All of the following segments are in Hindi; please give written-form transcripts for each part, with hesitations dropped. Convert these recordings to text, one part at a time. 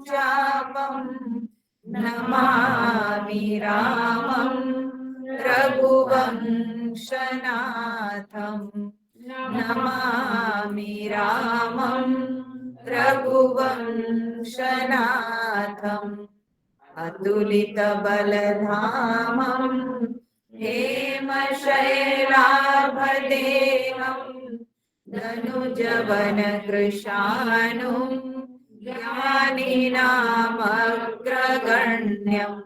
चापम् नमामि रामं रघुवंशनाथम् नमामि रामं रघुवंशनाथम् अतुलितबलधामम् हेमशैलाभदेहम् धनुजवनकृशानुम् ज्ञानिनामग्रगण्यम्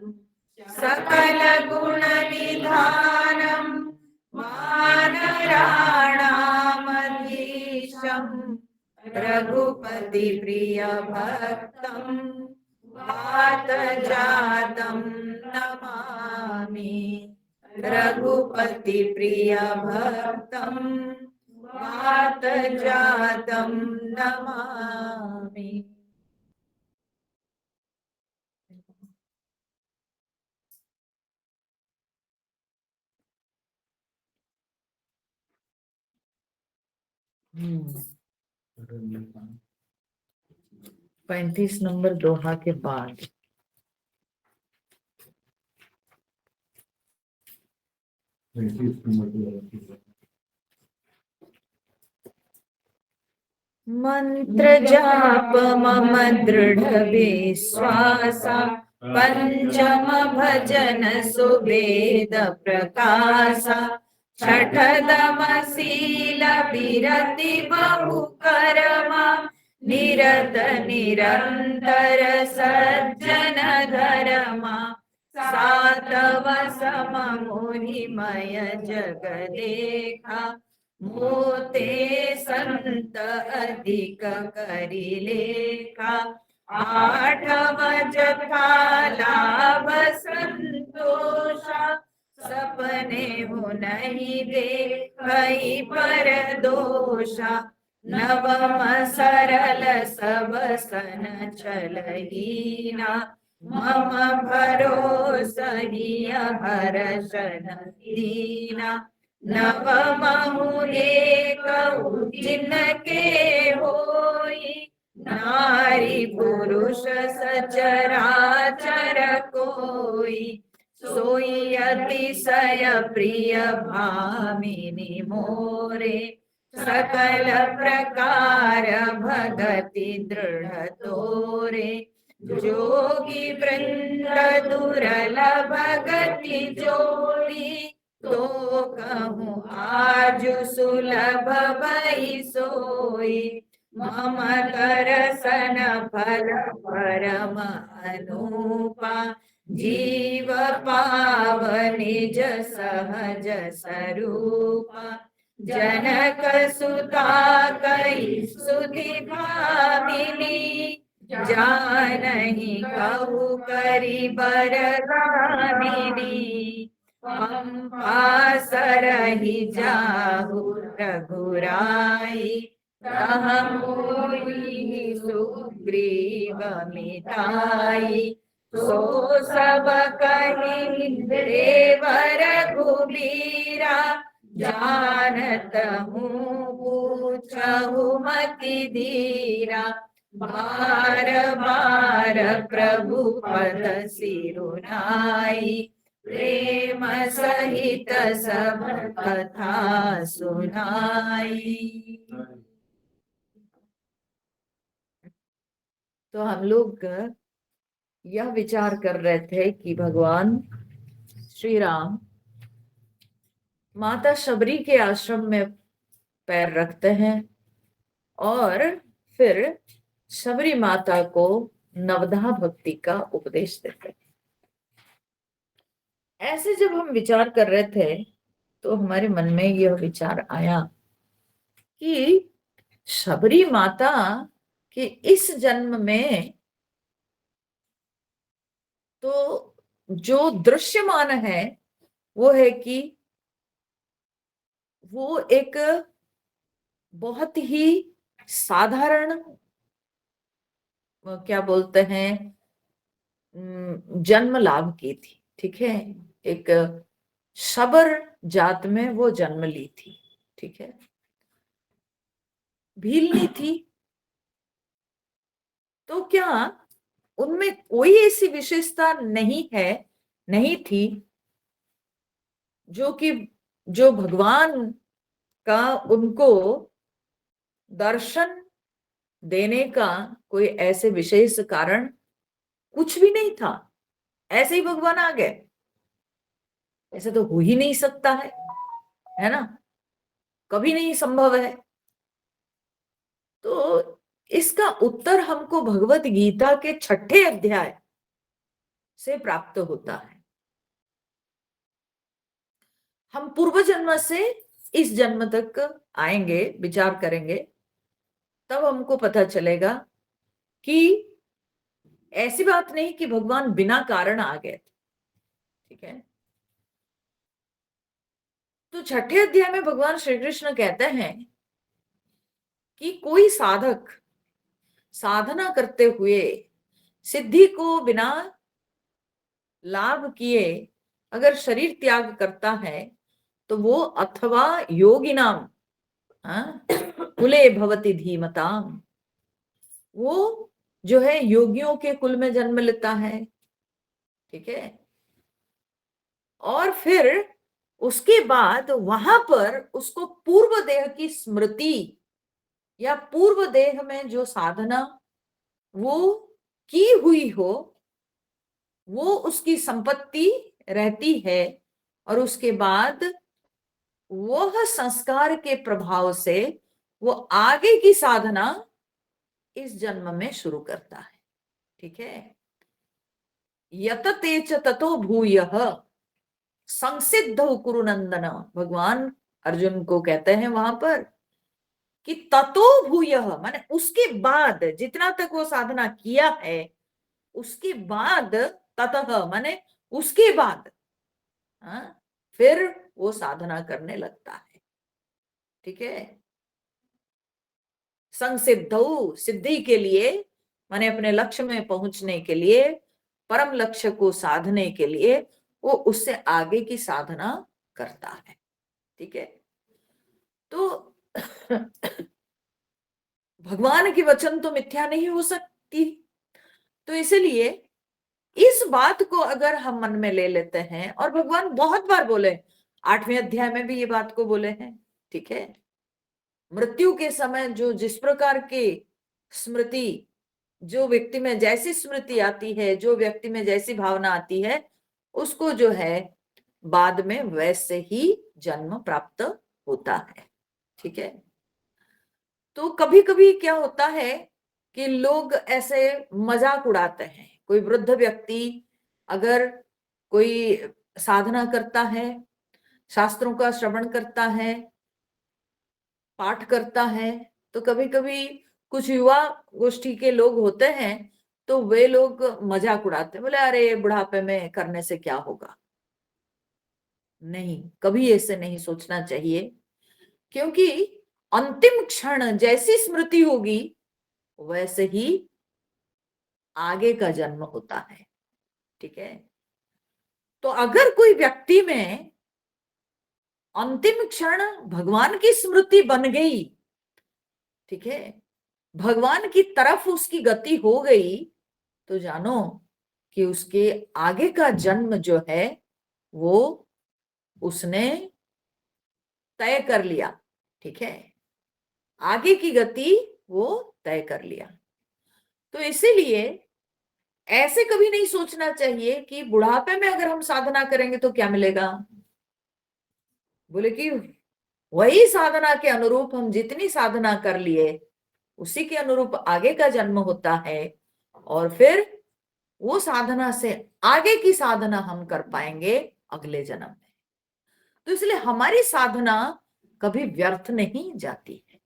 सकलगुणनिधानम् वानराणामधीशम् रघुपतिप्रियभक्तम् वातजातं नमामि रघुपतिप्रियभक्तम् वातजातं नमामि। हम्म 35 नंबर दोहा के बाद मंत्र जाप मम दृढ़ विश्वासा पंचम भजन सुवेद प्रकाशा छठदम शील विरति बहु कर्मा निरत निरंतर सज्जन धर्मा सातव सम मुनिमय जग देखा मोते संत अधिक करि लेखा आठव जथा लाभ संतोषा सपने हो नहीं देखई पर दोषा नवम सरल सब सन छलहीना मम भरोसहिय हर्षन दीना नवमहु एकहु जिनके होई नारी पुरुष सचराचर कोई सोई अतिशय प्रिय भामिनी मोरे सकल प्रकार भगति दृढ़ तोरे जोगी वृंद दुर्लभ गति जोड़ी तो कहूँ आज सुलभ भई सोई मम दर्शन फल परम अनुपा जीव पाव निज सहज स्वरूपा जनक सुता कई सुधि भामिनी जानहि कहु करि बरदानिनी पंपा सरहि जाहु रघुराई तहाँ मोहि सुग्रीव मिताई सो सब कहि देव रघुबीरा जानत हूँ पूछहु मति धीरा बार बार प्रभु पद सिरुनाई प्रेम सहित सब कथा सुनाई। तो हम लोग यह विचार कर रहे थे कि भगवान श्री राम माता शबरी के आश्रम में पैर रखते हैं और फिर शबरी माता को नवधा भक्ति का उपदेश देते हैं। ऐसे जब हम विचार कर रहे थे तो हमारे मन में यह विचार आया कि शबरी माता के इस जन्म में तो जो दृश्यमान है वो है कि वो एक बहुत ही साधारण क्या बोलते हैं जन्म लाभ की थी। ठीक है, एक शबर जात में वो जन्म ली थी। ठीक है, भीलनी थी। तो क्या उनमें कोई ऐसी विशेषता नहीं है, नहीं थी जो भगवान का उनको दर्शन देने का कोई ऐसे विशेष कारण कुछ भी नहीं था। ऐसे ही भगवान आ गए, ऐसे तो हो ही नहीं सकता है ना, कभी नहीं संभव है। तो इसका उत्तर हमको भगवत गीता के 6ठे अध्याय से प्राप्त होता है। हम पूर्व जन्म से इस जन्म तक आएंगे, विचार करेंगे, तब हमको पता चलेगा कि ऐसी बात नहीं कि भगवान बिना कारण आ गए। ठीक है, तो 6ठे अध्याय में भगवान श्री कृष्ण कहते हैं कि कोई साधक साधना करते हुए सिद्धि को बिना लाभ किए अगर शरीर त्याग करता है तो वो अथवा योगिनाम कुले भवति धीमताम, वो जो है योगियों के कुल में जन्म लेता है। ठीक है, और फिर उसके बाद वहां पर उसको पूर्व देह की स्मृति या पूर्व देह में जो साधना वो की हुई हो वो उसकी संपत्ति रहती है, और उसके बाद वह संस्कार के प्रभाव से वो आगे की साधना इस जन्म में शुरू करता है। ठीक है, यतते च ततो भूयः संसिद्धौ कुरु नंदन, भगवान अर्जुन को कहते हैं वहां पर कि ततो भूयः माने उसके बाद, जितना तक वो साधना किया है उसके बाद, ततः माने उसके बाद, फिर वो साधना करने लगता है। ठीक है, संसिद्धौ सिद्धि के लिए माने अपने लक्ष्य में पहुंचने के लिए, परम लक्ष्य को साधने के लिए वो उससे आगे की साधना करता है। ठीक है, तो भगवान की वचन तो मिथ्या नहीं हो सकती, तो इसलिए इस बात को अगर हम मन में ले लेते हैं, और भगवान बहुत बार बोले, 8वें अध्याय में भी ये बात को बोले हैं। ठीक है, मृत्यु के समय जो जिस प्रकार की स्मृति, जो व्यक्ति में जैसी स्मृति आती है, जो व्यक्ति में जैसी भावना आती है, उसको जो है बाद में वैसे ही जन्म प्राप्त होता है। ठीक है, तो कभी कभी क्या होता है कि लोग ऐसे मजाक उड़ाते हैं। कोई वृद्ध व्यक्ति अगर कोई साधना करता है, शास्त्रों का श्रवण करता है, पाठ करता है, तो कभी कभी कुछ युवा गोष्ठी के लोग होते हैं तो वे लोग मजाक उड़ाते हैं, बोले अरे बुढ़ापे में करने से क्या होगा। नहीं, कभी ऐसे नहीं सोचना चाहिए, क्योंकि अंतिम क्षण जैसी स्मृति होगी वैसे ही आगे का जन्म होता है। ठीक है, तो अगर कोई व्यक्ति में अंतिम क्षण भगवान की स्मृति बन गई, ठीक है, भगवान की तरफ उसकी गति हो गई, तो जानो कि उसके आगे का जन्म जो है वो उसने तय कर लिया। ठीक है, आगे की गति वो तय कर लिया। तो इसीलिए ऐसे कभी नहीं सोचना चाहिए कि बुढ़ापे में अगर हम साधना करेंगे तो क्या मिलेगा। बोले कि वही साधना के अनुरूप हम जितनी साधना कर लिए उसी के अनुरूप आगे का जन्म होता है, और फिर वो साधना से आगे की साधना हम कर पाएंगे अगले जन्म में। तो इसलिए हमारी साधना कभी व्यर्थ नहीं जाती है,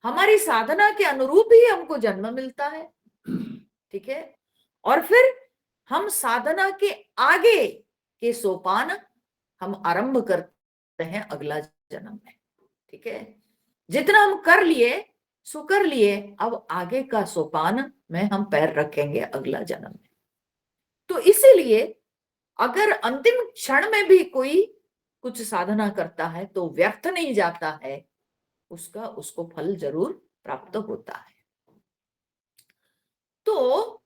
हमारी साधना के अनुरूप ही हमको जन्म मिलता है। ठीक है, और फिर हम साधना के आगे के सोपान हम आरंभ करते हैं अगला जन्म में। ठीक है, जितना हम कर लिए सो कर लिए, अब आगे का सोपान में हम पैर रखेंगे अगला जन्म में। तो इसीलिए अगर अंतिम क्षण में भी कोई कुछ साधना करता है तो व्यर्थ नहीं जाता है, उसका उसको फल जरूर प्राप्त होता है। तो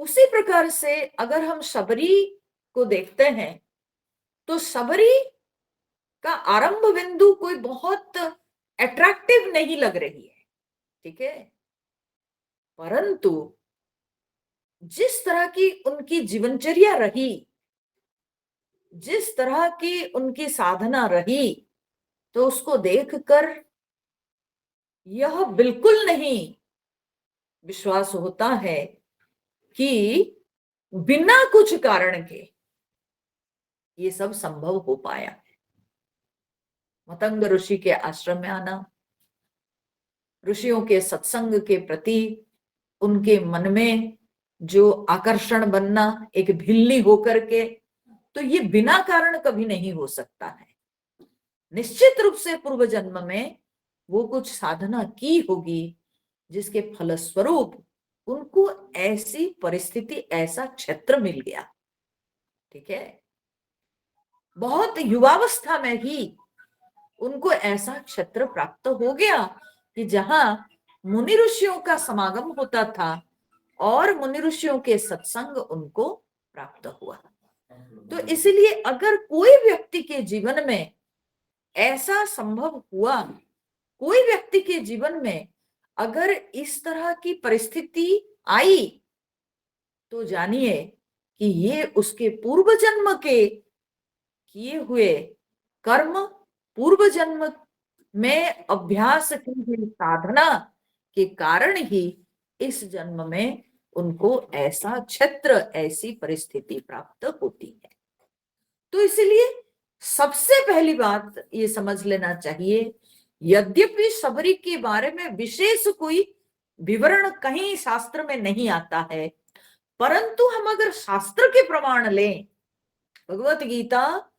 उसी प्रकार से अगर हम शबरी को देखते हैं तो शबरी का आरंभ बिंदु कोई बहुत अट्रैक्टिव नहीं लग रही है, ठीक है, परंतु जिस तरह की उनकी जीवनचर्या रही, जिस तरह की उनकी साधना रही, तो उसको देखकर यह बिल्कुल नहीं विश्वास होता है कि बिना कुछ कारण के ये सब संभव हो पाया। मतंग ऋषि के आश्रम में आना, ऋषियों के सत्संग के प्रति उनके मन में जो आकर्षण बनना एक भिल्ली होकर के, तो ये बिना कारण कभी नहीं हो सकता है। निश्चित रूप से पूर्व जन्म में वो कुछ साधना की होगी जिसके फलस्वरूप उनको ऐसी परिस्थिति, ऐसा क्षेत्र मिल गया, ठीक है। बहुत युवावस्था में ही उनको ऐसा क्षेत्र प्राप्त हो गया कि जहां मुनि ऋषियों का समागम होता था और मुनि ऋषियों के सत्संग उनको प्राप्त हुआ। तो इसलिए अगर कोई व्यक्ति के जीवन में ऐसा संभव हुआ, कोई व्यक्ति के जीवन में अगर इस तरह की परिस्थिति आई, तो जानिए कि ये उसके पूर्व जन्म के किए हुए कर्म, पूर्व जन्म में अभ्यास की हुई साधना के कारण ही इस जन्म में उनको ऐसा क्षेत्र, ऐसी परिस्थिति प्राप्त होती है। तो इसलिए सबसे पहली बात ये समझ लेना चाहिए, यद्यपि शबरी के बारे में विशेष कोई विवरण कहीं शास्त्र में नहीं आता है, परंतु हम अगर शास्त्र के प्रमाण लें, भगवत गीता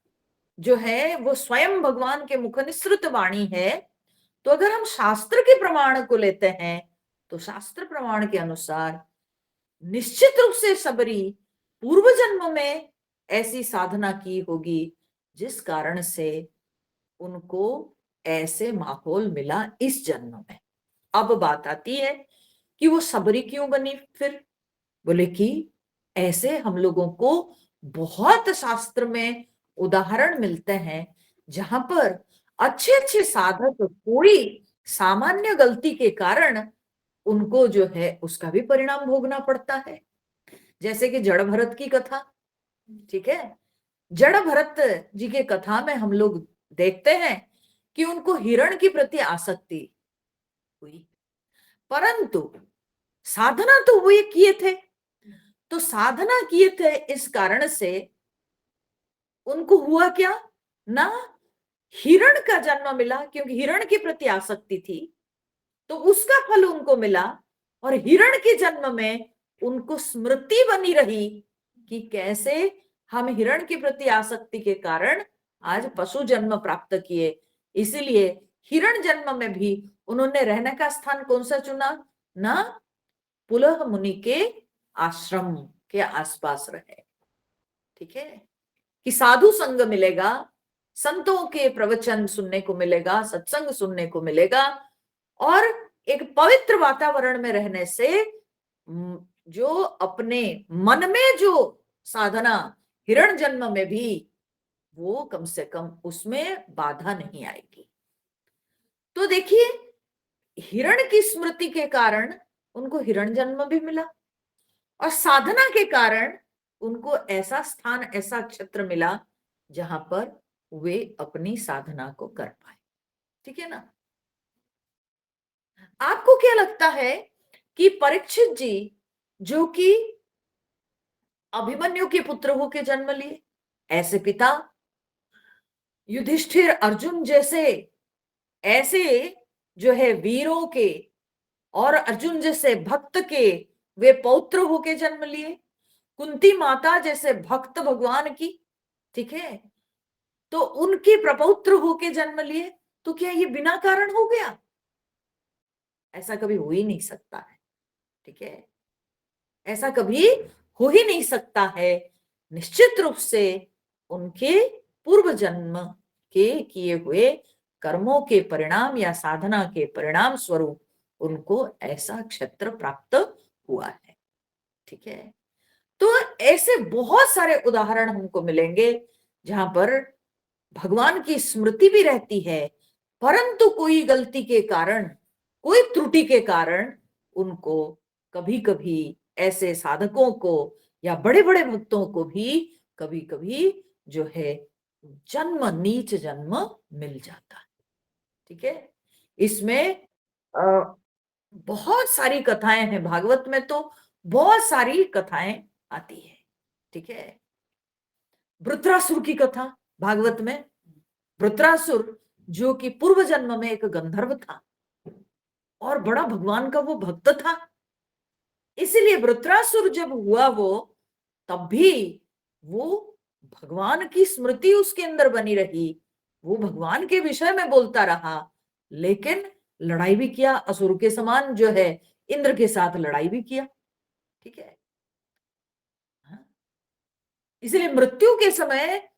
जो है वो स्वयं भगवान के मुख निसृत वाणी है, तो अगर हम शास्त्र के प्रमाण को लेते हैं तो शास्त्र प्रमाण के अनुसार निश्चित रूप से शबरी पूर्व जन्म में ऐसी साधना की होगी जिस कारण से उनको ऐसे माहौल मिला इस जन्म में। अब बात आती है कि वो शबरी क्यों बनी फिर? बोले कि ऐसे हम लोगों को बहुत शास्त्र में उदाहरण मिलते हैं जहां पर अच्छे अच्छे साधक कोई सामान्य गलती के कारण उनको जो है उसका भी परिणाम भोगना पड़ता है। जैसे कि जड़ भरत की कथा, ठीक है, जड़ भरत जी के कथा में हम लोग देखते हैं कि उनको हिरण की प्रति आसक्ति हुई, परंतु साधना तो वो ये किए थे, तो साधना किए थे इस कारण से उनको हुआ क्या ना, हिरण का जन्म मिला, क्योंकि हिरण के प्रति आसक्ति थी तो उसका फल उनको मिला, और हिरण के जन्म में उनको स्मृति बनी रही कि कैसे हम हिरण के प्रति आसक्ति के कारण आज पशु जन्म प्राप्त किए। इसीलिए हिरण जन्म में भी उन्होंने रहने का स्थान कौन सा चुना ना, पुलह मुनि के आश्रम के आसपास रहे, ठीक है, कि साधु संग मिलेगा, संतों के प्रवचन सुनने को मिलेगा, सत्संग सुनने को मिलेगा, और एक पवित्र वातावरण में रहने से जो अपने मन में जो साधना हिरण जन्म में भी वो कम से कम उसमें बाधा नहीं आएगी। तो देखिए हिरण की स्मृति के कारण उनको हिरण जन्म भी मिला, और साधना के कारण उनको ऐसा स्थान, ऐसा क्षेत्र मिला जहां पर वे अपनी साधना को कर पाए, ठीक है ना। आपको क्या लगता है कि परीक्षित जी जो कि अभिमन्यु के पुत्र होकर जन्म लिए, ऐसे पिता, युधिष्ठिर अर्जुन जैसे ऐसे जो है वीरों के और अर्जुन जैसे भक्त के वे पौत्र होके जन्म लिए, कुंती माता जैसे भक्त भगवान की, ठीक है, तो उनके प्रपौत्र होके जन्म लिए, तो क्या ये बिना कारण हो गया? ऐसा कभी हो ही नहीं सकता है, ठीक है, ऐसा कभी हो ही नहीं सकता है। निश्चित रूप से उनके पूर्व जन्म के किए हुए कर्मों के परिणाम या साधना के परिणाम स्वरूप उनको ऐसा क्षेत्र प्राप्त हुआ है, ठीक है। तो ऐसे बहुत सारे उदाहरण हमको मिलेंगे जहां पर भगवान की स्मृति भी रहती है, परंतु कोई गलती के कारण, कोई त्रुटि के कारण उनको कभी कभी, ऐसे साधकों को या बड़े बड़े भक्तों को भी कभी कभी जो है जन्म, नीच जन्म मिल जाता है। ठीक है, इसमें अ, बहुत सारी कथाएं हैं, भागवत में तो बहुत सारी कथाएं आती है। ठीक है, वृत्रासुर की कथा भागवत में, वृत्रासुर जो कि पूर्व जन्म में एक गंधर्व था और बड़ा भगवान का वो भक्त था, इसलिए वृत्रासुर जब हुआ वो, तब भी वो भगवान की स्मृति उसके अंदर बनी रही, वो भगवान के विषय में बोलता रहा, लेकिन लड़ाई भी किया, असुर के समान जो है इंद्र के साथ लड़ाई भी किया। ठीक है, हाँ? इसलिए मृत्यु के समय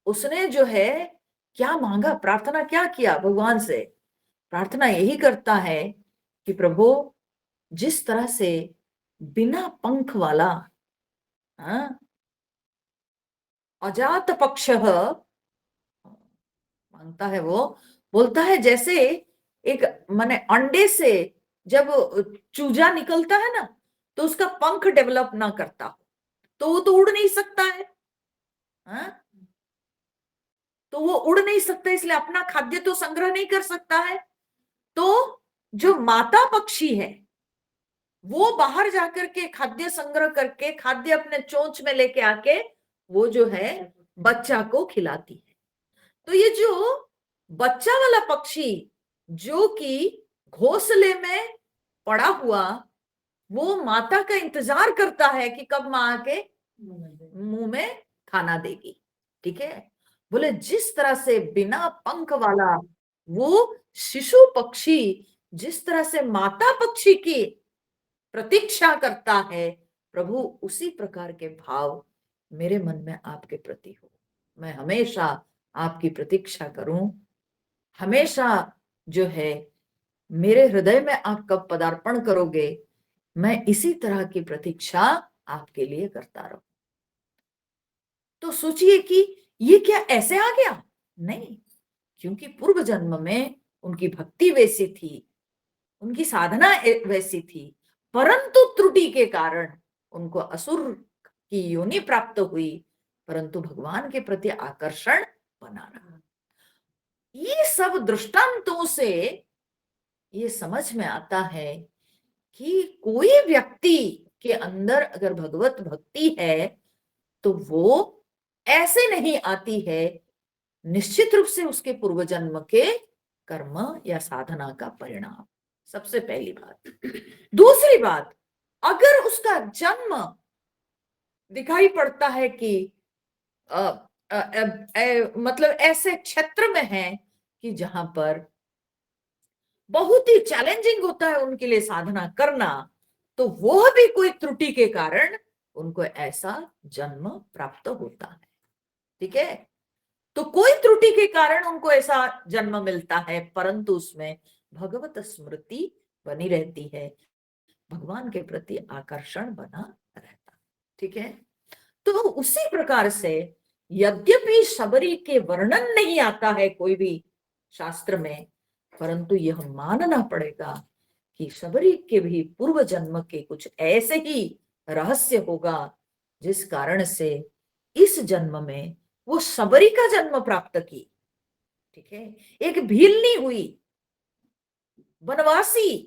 उसने जो है क्या मांगा, प्रार्थना क्या किया भगवान से, प्रार्थना यही करता है कि प्रभु, जिस तरह से बिना पंख वाला, हाँ, अजात पक्ष मांगता है, वो बोलता है जैसे एक माने अंडे से जब चूजा निकलता है ना, तो उसका पंख डेवलप ना करता हो तो वो तो उड़ नहीं सकता है, हाँ? तो वो उड़ नहीं सकता, इसलिए अपना खाद्य तो संग्रह नहीं कर सकता है। तो जो माता पक्षी है वो बाहर जाकर के खाद्य संग्रह करके, खाद्य अपने चोंच में लेके आके वो जो है बच्चा को खिलाती है। तो ये जो बच्चा वाला पक्षी जो कि घोंसले में पड़ा हुआ, वो माता का इंतजार करता है कि कब मां आके मुंह में खाना देगी। ठीक है, बोले जिस तरह से बिना पंख वाला वो शिशु पक्षी जिस तरह से माता पक्षी की प्रतीक्षा करता है, प्रभु उसी प्रकार के भाव मेरे मन में आपके प्रति हो। मैं हमेशा आपकी प्रतीक्षा करूं, हमेशा जो है मेरे हृदय में आप कब पदार्पण करोगे, मैं इसी तरह की प्रतीक्षा आपके लिए करता रहूं। तो सोचिए कि ये क्या ऐसे आ गया? नहीं, क्योंकि पूर्व जन्म में उनकी भक्ति वैसी थी, उनकी साधना वैसी थी, परंतु त्रुटि के कारण उनको असुर की योनि प्राप्त हुई, परंतु भगवान के प्रति आकर्षण बना रहा। ये सब दृष्टांतों से ये समझ में आता है कि कोई व्यक्ति के अंदर अगर भगवत भक्ति है तो वो ऐसे नहीं आती है, निश्चित रूप से उसके पूर्व जन्म के कर्म या साधना का परिणाम, सबसे पहली बात। दूसरी बात, अगर उसका जन्म दिखाई पड़ता है कि अ, मतलब ऐसे क्षेत्र में है कि जहां पर बहुत ही चैलेंजिंग होता है उनके लिए साधना करना, तो वह भी कोई त्रुटि के कारण उनको ऐसा जन्म प्राप्त होता है। ठीक है, तो कोई त्रुटि के कारण उनको ऐसा जन्म मिलता है, परंतु उसमें भगवत स्मृति बनी रहती है, भगवान के प्रति आकर्षण बना रहता है। ठीक है, तो उसी प्रकार से यद्यपि शबरी के वर्णन नहीं आता है कोई भी शास्त्र में, परंतु यह मानना पड़ेगा कि शबरी के भी पूर्व जन्म के कुछ ऐसे ही रहस्य होगा जिस कारण से इस जन्म में वो शबरी का जन्म प्राप्त की। ठीक है, एक भीलनी हुई, वनवासी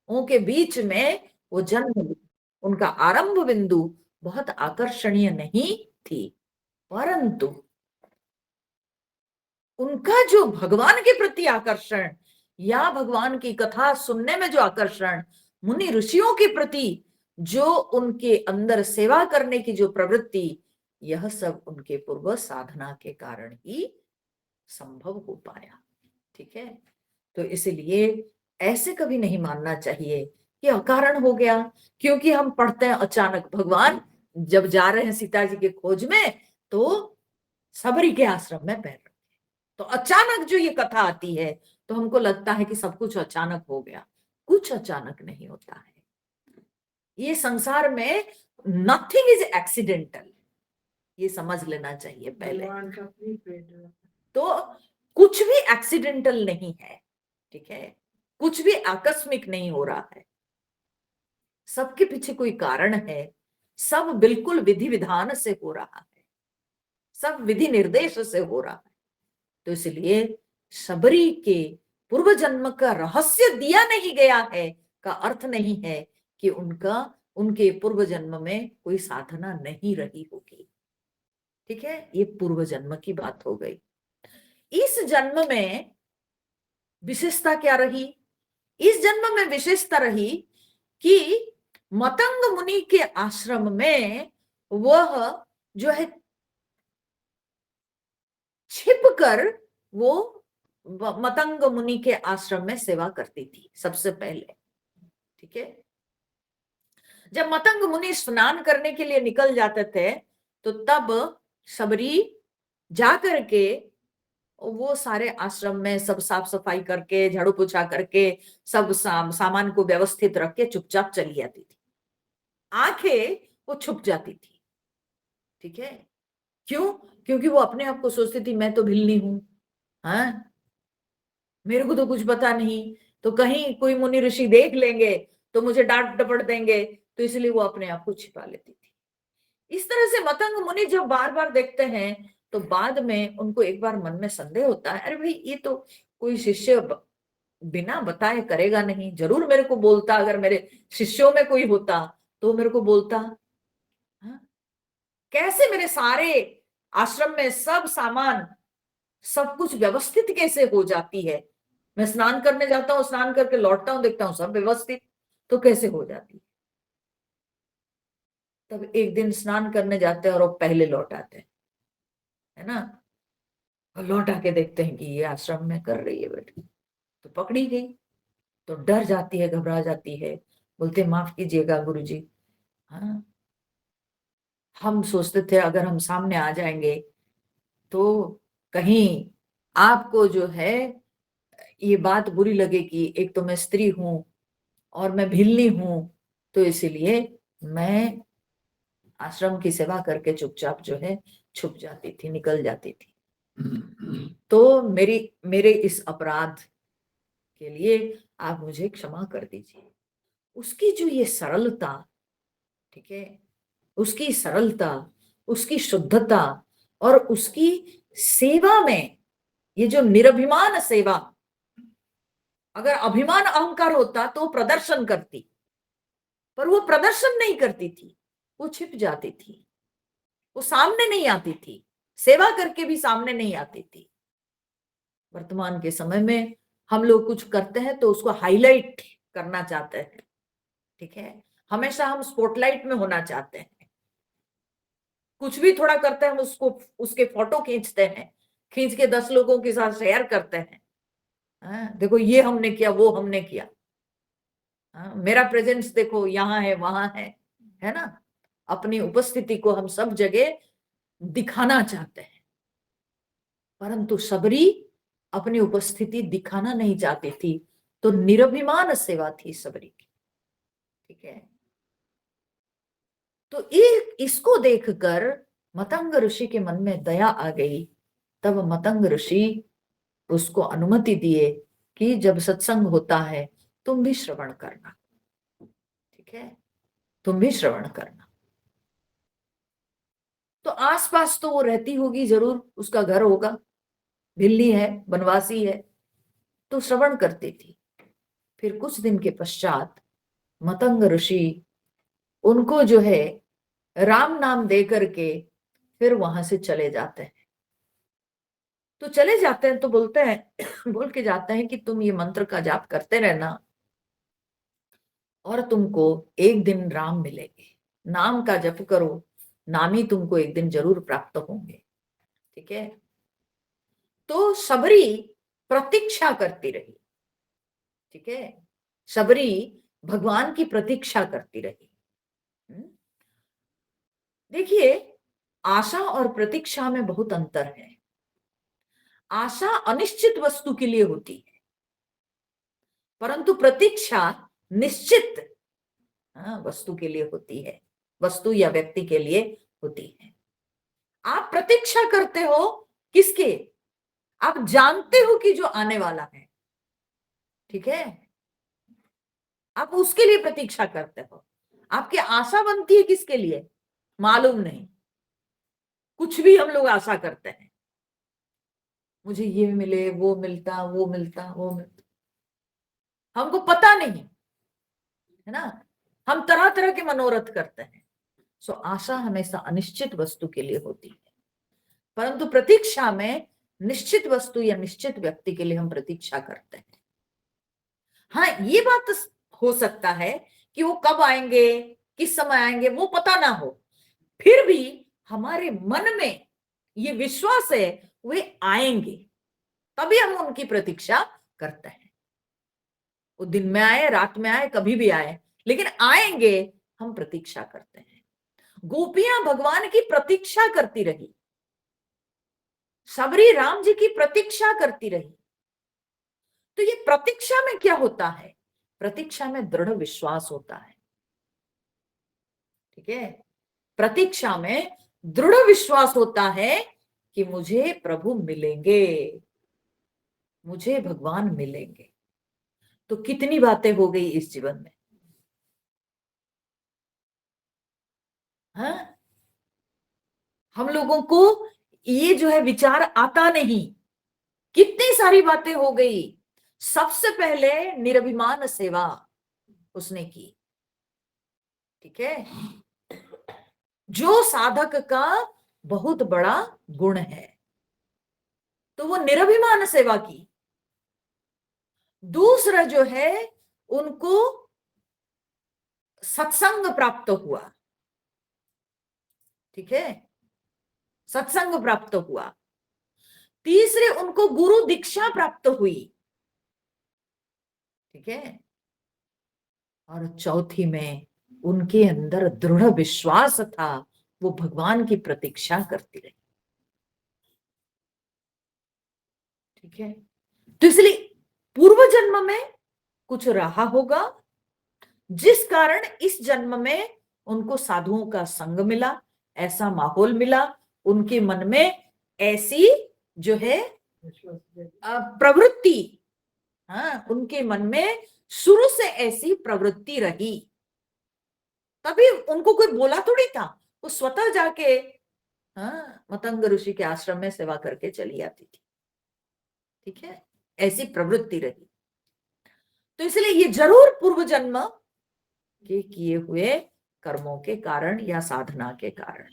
के बीच में वो जन्म, उनका आरंभ बिंदु बहुत आकर्षणीय नहीं थी, परंतु उनका जो भगवान के प्रति आकर्षण या भगवान की कथा सुनने में जो आकर्षण, मुनि ऋषियों के प्रति जो उनके अंदर सेवा करने की जो प्रवृत्ति, यह सब उनके पूर्व साधना के कारण ही संभव हो पाया। ठीक है, तो इसलिए ऐसे कभी नहीं मानना चाहिए कि अकारण हो गया, क्योंकि हम पढ़ते हैं अचानक भगवान जब जा रहे हैं सीता जी के खोज में तो सबरी के आश्रम में पैर रखे, तो अचानक जो ये कथा आती है तो हमको लगता है कि सब कुछ अचानक हो गया। कुछ अचानक नहीं होता है, ये संसार में नथिंग इज एक्सीडेंटल, ये समझ लेना चाहिए पहले। भगवान का प्री पेड तो कुछ भी एक्सीडेंटल नहीं है, ठीक है, कुछ भी आकस्मिक नहीं हो रहा है, सबके पीछे कोई कारण है, सब बिल्कुल विधि विधान से हो रहा है, सब विधि निर्देश से हो रहा है। तो इसलिए शबरी के पूर्व जन्म का रहस्य दिया नहीं गया है का अर्थ नहीं है कि उनके पूर्व जन्म में कोई साधना नहीं रही होगी, ठीक है, ये पूर्व जन्म की बात हो गई। इस जन्म में विशेषता क्या रही? इस जन्म में विशेषता रही कि मतंग मुनि के आश्रम में वह जो है छिपकर वो मतंग मुनि के आश्रम में सेवा करती थी सबसे पहले, ठीक है। जब मतंग मुनि स्नान करने के लिए निकल जाते थे तो तब शबरी जाकर के वो सारे आश्रम में सब साफ सफाई करके झाड़ू पोछा करके सब सामान को व्यवस्थित रख के चुपचाप चली जाती थी, आंखें वो छुप जाती थी, ठीक है। क्यों? क्योंकि वो अपने आप को सोचती थी मैं तो भिल्ली हूं, हाँ, मेरे को तो कुछ पता नहीं, तो कहीं कोई मुनि ऋषि देख लेंगे तो मुझे डांट डपट देंगे, तो इसलिए वो अपने आप को छिपा लेती थी। इस तरह से मतंग मुनि जब बार बार देखते हैं तो बाद में उनको एक बार मन में संदेह होता है, अरे भाई ये तो कोई शिष्य बिना बताए करेगा नहीं, जरूर मेरे को बोलता, अगर मेरे शिष्यों में कोई होता तो मेरे को बोलता, हाँ? कैसे मेरे सारे आश्रम में सब सामान सब कुछ व्यवस्थित कैसे हो जाती है, मैं स्नान करने जाता हूँ, स्नान करके लौटता हूँ, देखता हूँ सब व्यवस्थित, तो कैसे हो जाती है। तब एक दिन स्नान करने जाते हैं और वो पहले लौट आते हैं, है ना, और लौट आके देखते हैं कि ये आश्रम में कर रही है बेटी, तो पकड़ी गई, तो डर जाती है, घबरा जाती है, बोलते माफ कीजिएगा गुरुजी, हाँ, हम सोचते थे अगर हम सामने आ जाएंगे तो कहीं आपको जो है ये बात बुरी लगेगी, एक तो मैं स्त्री हूं और मैं भिल्ली हूं, तो इसीलिए मैं आश्रम की सेवा करके चुपचाप जो है छुप जाती थी, निकल जाती थी। तो मेरे इस अपराध के लिए आप मुझे क्षमा कर दीजिए। उसकी जो ये सरलता, ठीक है, उसकी सरलता, उसकी शुद्धता और उसकी सेवा में ये जो निरभिमान सेवा, अगर अभिमान अहंकार होता तो प्रदर्शन करती, पर वो प्रदर्शन नहीं करती थी, वो छिप जाती थी, वो सामने नहीं आती थी, सेवा करके भी सामने नहीं आती थी। वर्तमान के समय में हम लोग कुछ करते हैं तो उसको हाईलाइट करना चाहते हैं, ठीक है, हमेशा हम स्पॉटलाइट में होना चाहते हैं, कुछ भी थोड़ा करते हैं हम उसको उसके फोटो खींचते हैं, खींच के 10 लोगों के साथ शेयर करते हैं, देखो ये हमने किया, वो हमने किया, मेरा प्रेजेंस देखो यहाँ है वहां है ना, अपनी उपस्थिति को हम सब जगह दिखाना चाहते हैं। परंतु शबरी अपनी उपस्थिति दिखाना नहीं चाहती थी, तो निरभिमान सेवा थी शबरी की, ठीक है। तो इसको देखकर मतंग ऋषि के मन में दया आ गई, तब मतंग ऋषि उसको अनुमति दिए कि जब सत्संग होता है तुम भी श्रवण करना, ठीक है, तुम भी श्रवण करना। तो आसपास तो वो रहती होगी जरूर, उसका घर होगा, भिल्ली है, बनवासी है, तो श्रवण करती थी। फिर कुछ दिन के पश्चात मतंग ऋषि उनको जो है राम नाम दे करके फिर वहां से चले जाते हैं। तो चले जाते हैं तो बोलते हैं बोल के जाते हैं कि तुम ये मंत्र का जाप करते रहना और तुमको एक दिन राम मिलेंगे, नाम का जप करो, नाम ही तुमको एक दिन जरूर प्राप्त होंगे, ठीक है। तो शबरी प्रतीक्षा करती रही, ठीक है, शबरी भगवान की प्रतीक्षा करती रही। देखिए, आशा और प्रतीक्षा में बहुत अंतर है। आशा अनिश्चित वस्तु के लिए होती है, परंतु प्रतीक्षा निश्चित वस्तु के लिए होती है। वस्तु या व्यक्ति के लिए होती है। आप प्रतीक्षा करते हो किसके? आप जानते हो कि जो आने वाला है, ठीक है, आप उसके लिए प्रतीक्षा करते हो। आपकी आशा बनती है किसके लिए? मालूम नहीं, कुछ भी हम लोग आशा करते हैं, मुझे ये मिले, वो मिलता, वो मिलता, वो मिलता, हमको पता नहीं है ना, हम तरह तरह के मनोरथ करते हैं। सो आशा हमेशा अनिश्चित वस्तु के लिए होती है, परंतु प्रतीक्षा में निश्चित वस्तु या निश्चित व्यक्ति के लिए हम प्रतीक्षा करते हैं। हाँ, ये बात हो सकता है कि वो कब आएंगे, किस समय आएंगे, वो पता ना हो, फिर भी हमारे मन में ये विश्वास है वे आएंगे, तभी हम उनकी प्रतीक्षा करते हैं। वो दिन में आए, रात में आए, कभी भी आए, लेकिन आएंगे, हम प्रतीक्षा करते हैं। गोपियां भगवान की प्रतीक्षा करती रही, सबरी राम जी की प्रतीक्षा करती रही। तो ये प्रतीक्षा में क्या होता है? प्रतीक्षा में दृढ़ विश्वास होता है, ठीक है। प्रतीक्षा में दृढ़ विश्वास होता है कि मुझे प्रभु मिलेंगे, मुझे भगवान मिलेंगे। तो कितनी बातें हो गई इस जीवन में, हाँ? हम लोगों को ये जो है विचार आता नहीं, कितनी सारी बातें हो गई। सबसे पहले निरभिमान सेवा उसने की, ठीक है, जो साधक का बहुत बड़ा गुण है, तो वो निरभिमान सेवा की। दूसरा जो है, उनको सत्संग प्राप्त हुआ, ठीक है, सत्संग प्राप्त हुआ। तीसरे, उनको गुरु दीक्षा प्राप्त हुई, ठीक है। और चौथी में उनके अंदर दृढ़ विश्वास था, वो भगवान की प्रतीक्षा करती रही, ठीक है। तो इसलिए पूर्व जन्म में कुछ रहा होगा, जिस कारण इस जन्म में उनको साधुओं का संग मिला, ऐसा माहौल मिला, उनके मन में ऐसी जो है प्रवृत्ति, हाँ, उनके मन में शुरू से ऐसी प्रवृत्ति रही। तभी उनको कोई बोला थोड़ी था, वो स्वतः जाके, हाँ, मतंग ऋषि के आश्रम में सेवा करके चली आती थी, ठीक है, ऐसी प्रवृत्ति रही। तो इसलिए ये जरूर पूर्व जन्म के किए हुए कर्मों के कारण या साधना के कारण,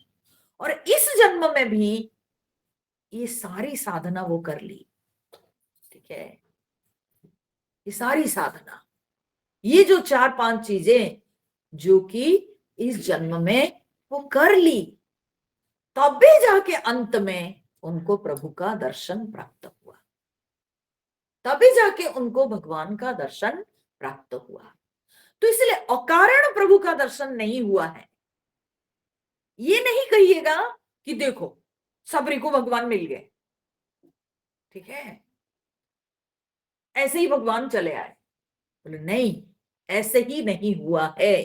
और इस जन्म में भी ये सारी साधना वो कर ली, ठीक है, ये सारी साधना, ये जो 4-5 चीजें जो कि इस जन्म में वो कर ली, तब भी जाके अंत में उनको प्रभु का दर्शन प्राप्त हुआ, तभी जाके उनको भगवान का दर्शन प्राप्त हुआ। तो इसलिए अकारण प्रभु का दर्शन नहीं हुआ है। ये नहीं कहिएगा कि देखो सबरी को भगवान मिल गए, ठीक है, ऐसे ही भगवान चले आए, बोले नहीं, ऐसे ही नहीं हुआ है,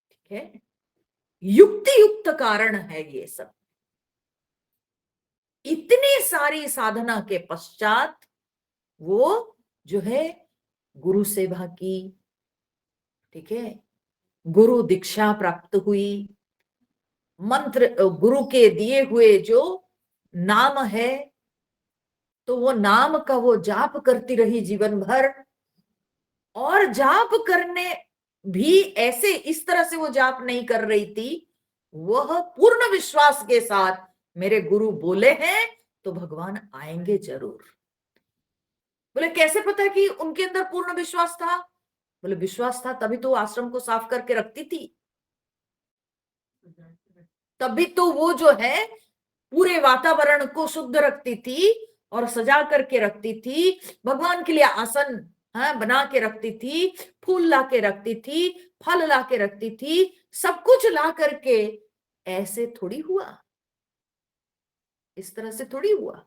ठीक है, युक्ति युक्त कारण है ये सब। इतनी सारी साधना के पश्चात वो जो है गुरु सेवा की, ठीक है, गुरु दीक्षा प्राप्त हुई, मंत्र गुरु के दिए हुए जो नाम है, तो वो नाम का वो जाप करती रही जीवन भर, और जाप करने भी ऐसे इस तरह से वो जाप नहीं कर रही थी, वह पूर्ण विश्वास के साथ मेरे गुरु बोले हैं तो भगवान आएंगे जरूर। बोले कैसे पता कि उनके अंदर पूर्ण विश्वास था? बोले विश्वास था तभी तो आश्रम को साफ करके रखती थी, तभी तो वो जो है पूरे वातावरण को शुद्ध रखती थी और सजा करके रखती थी, भगवान के लिए आसन, हाँ, बना के रखती थी, फूल ला के रखती थी, फल ला के रखती थी, सब कुछ ला करके। ऐसे थोड़ी हुआ, इस तरह से थोड़ी हुआ।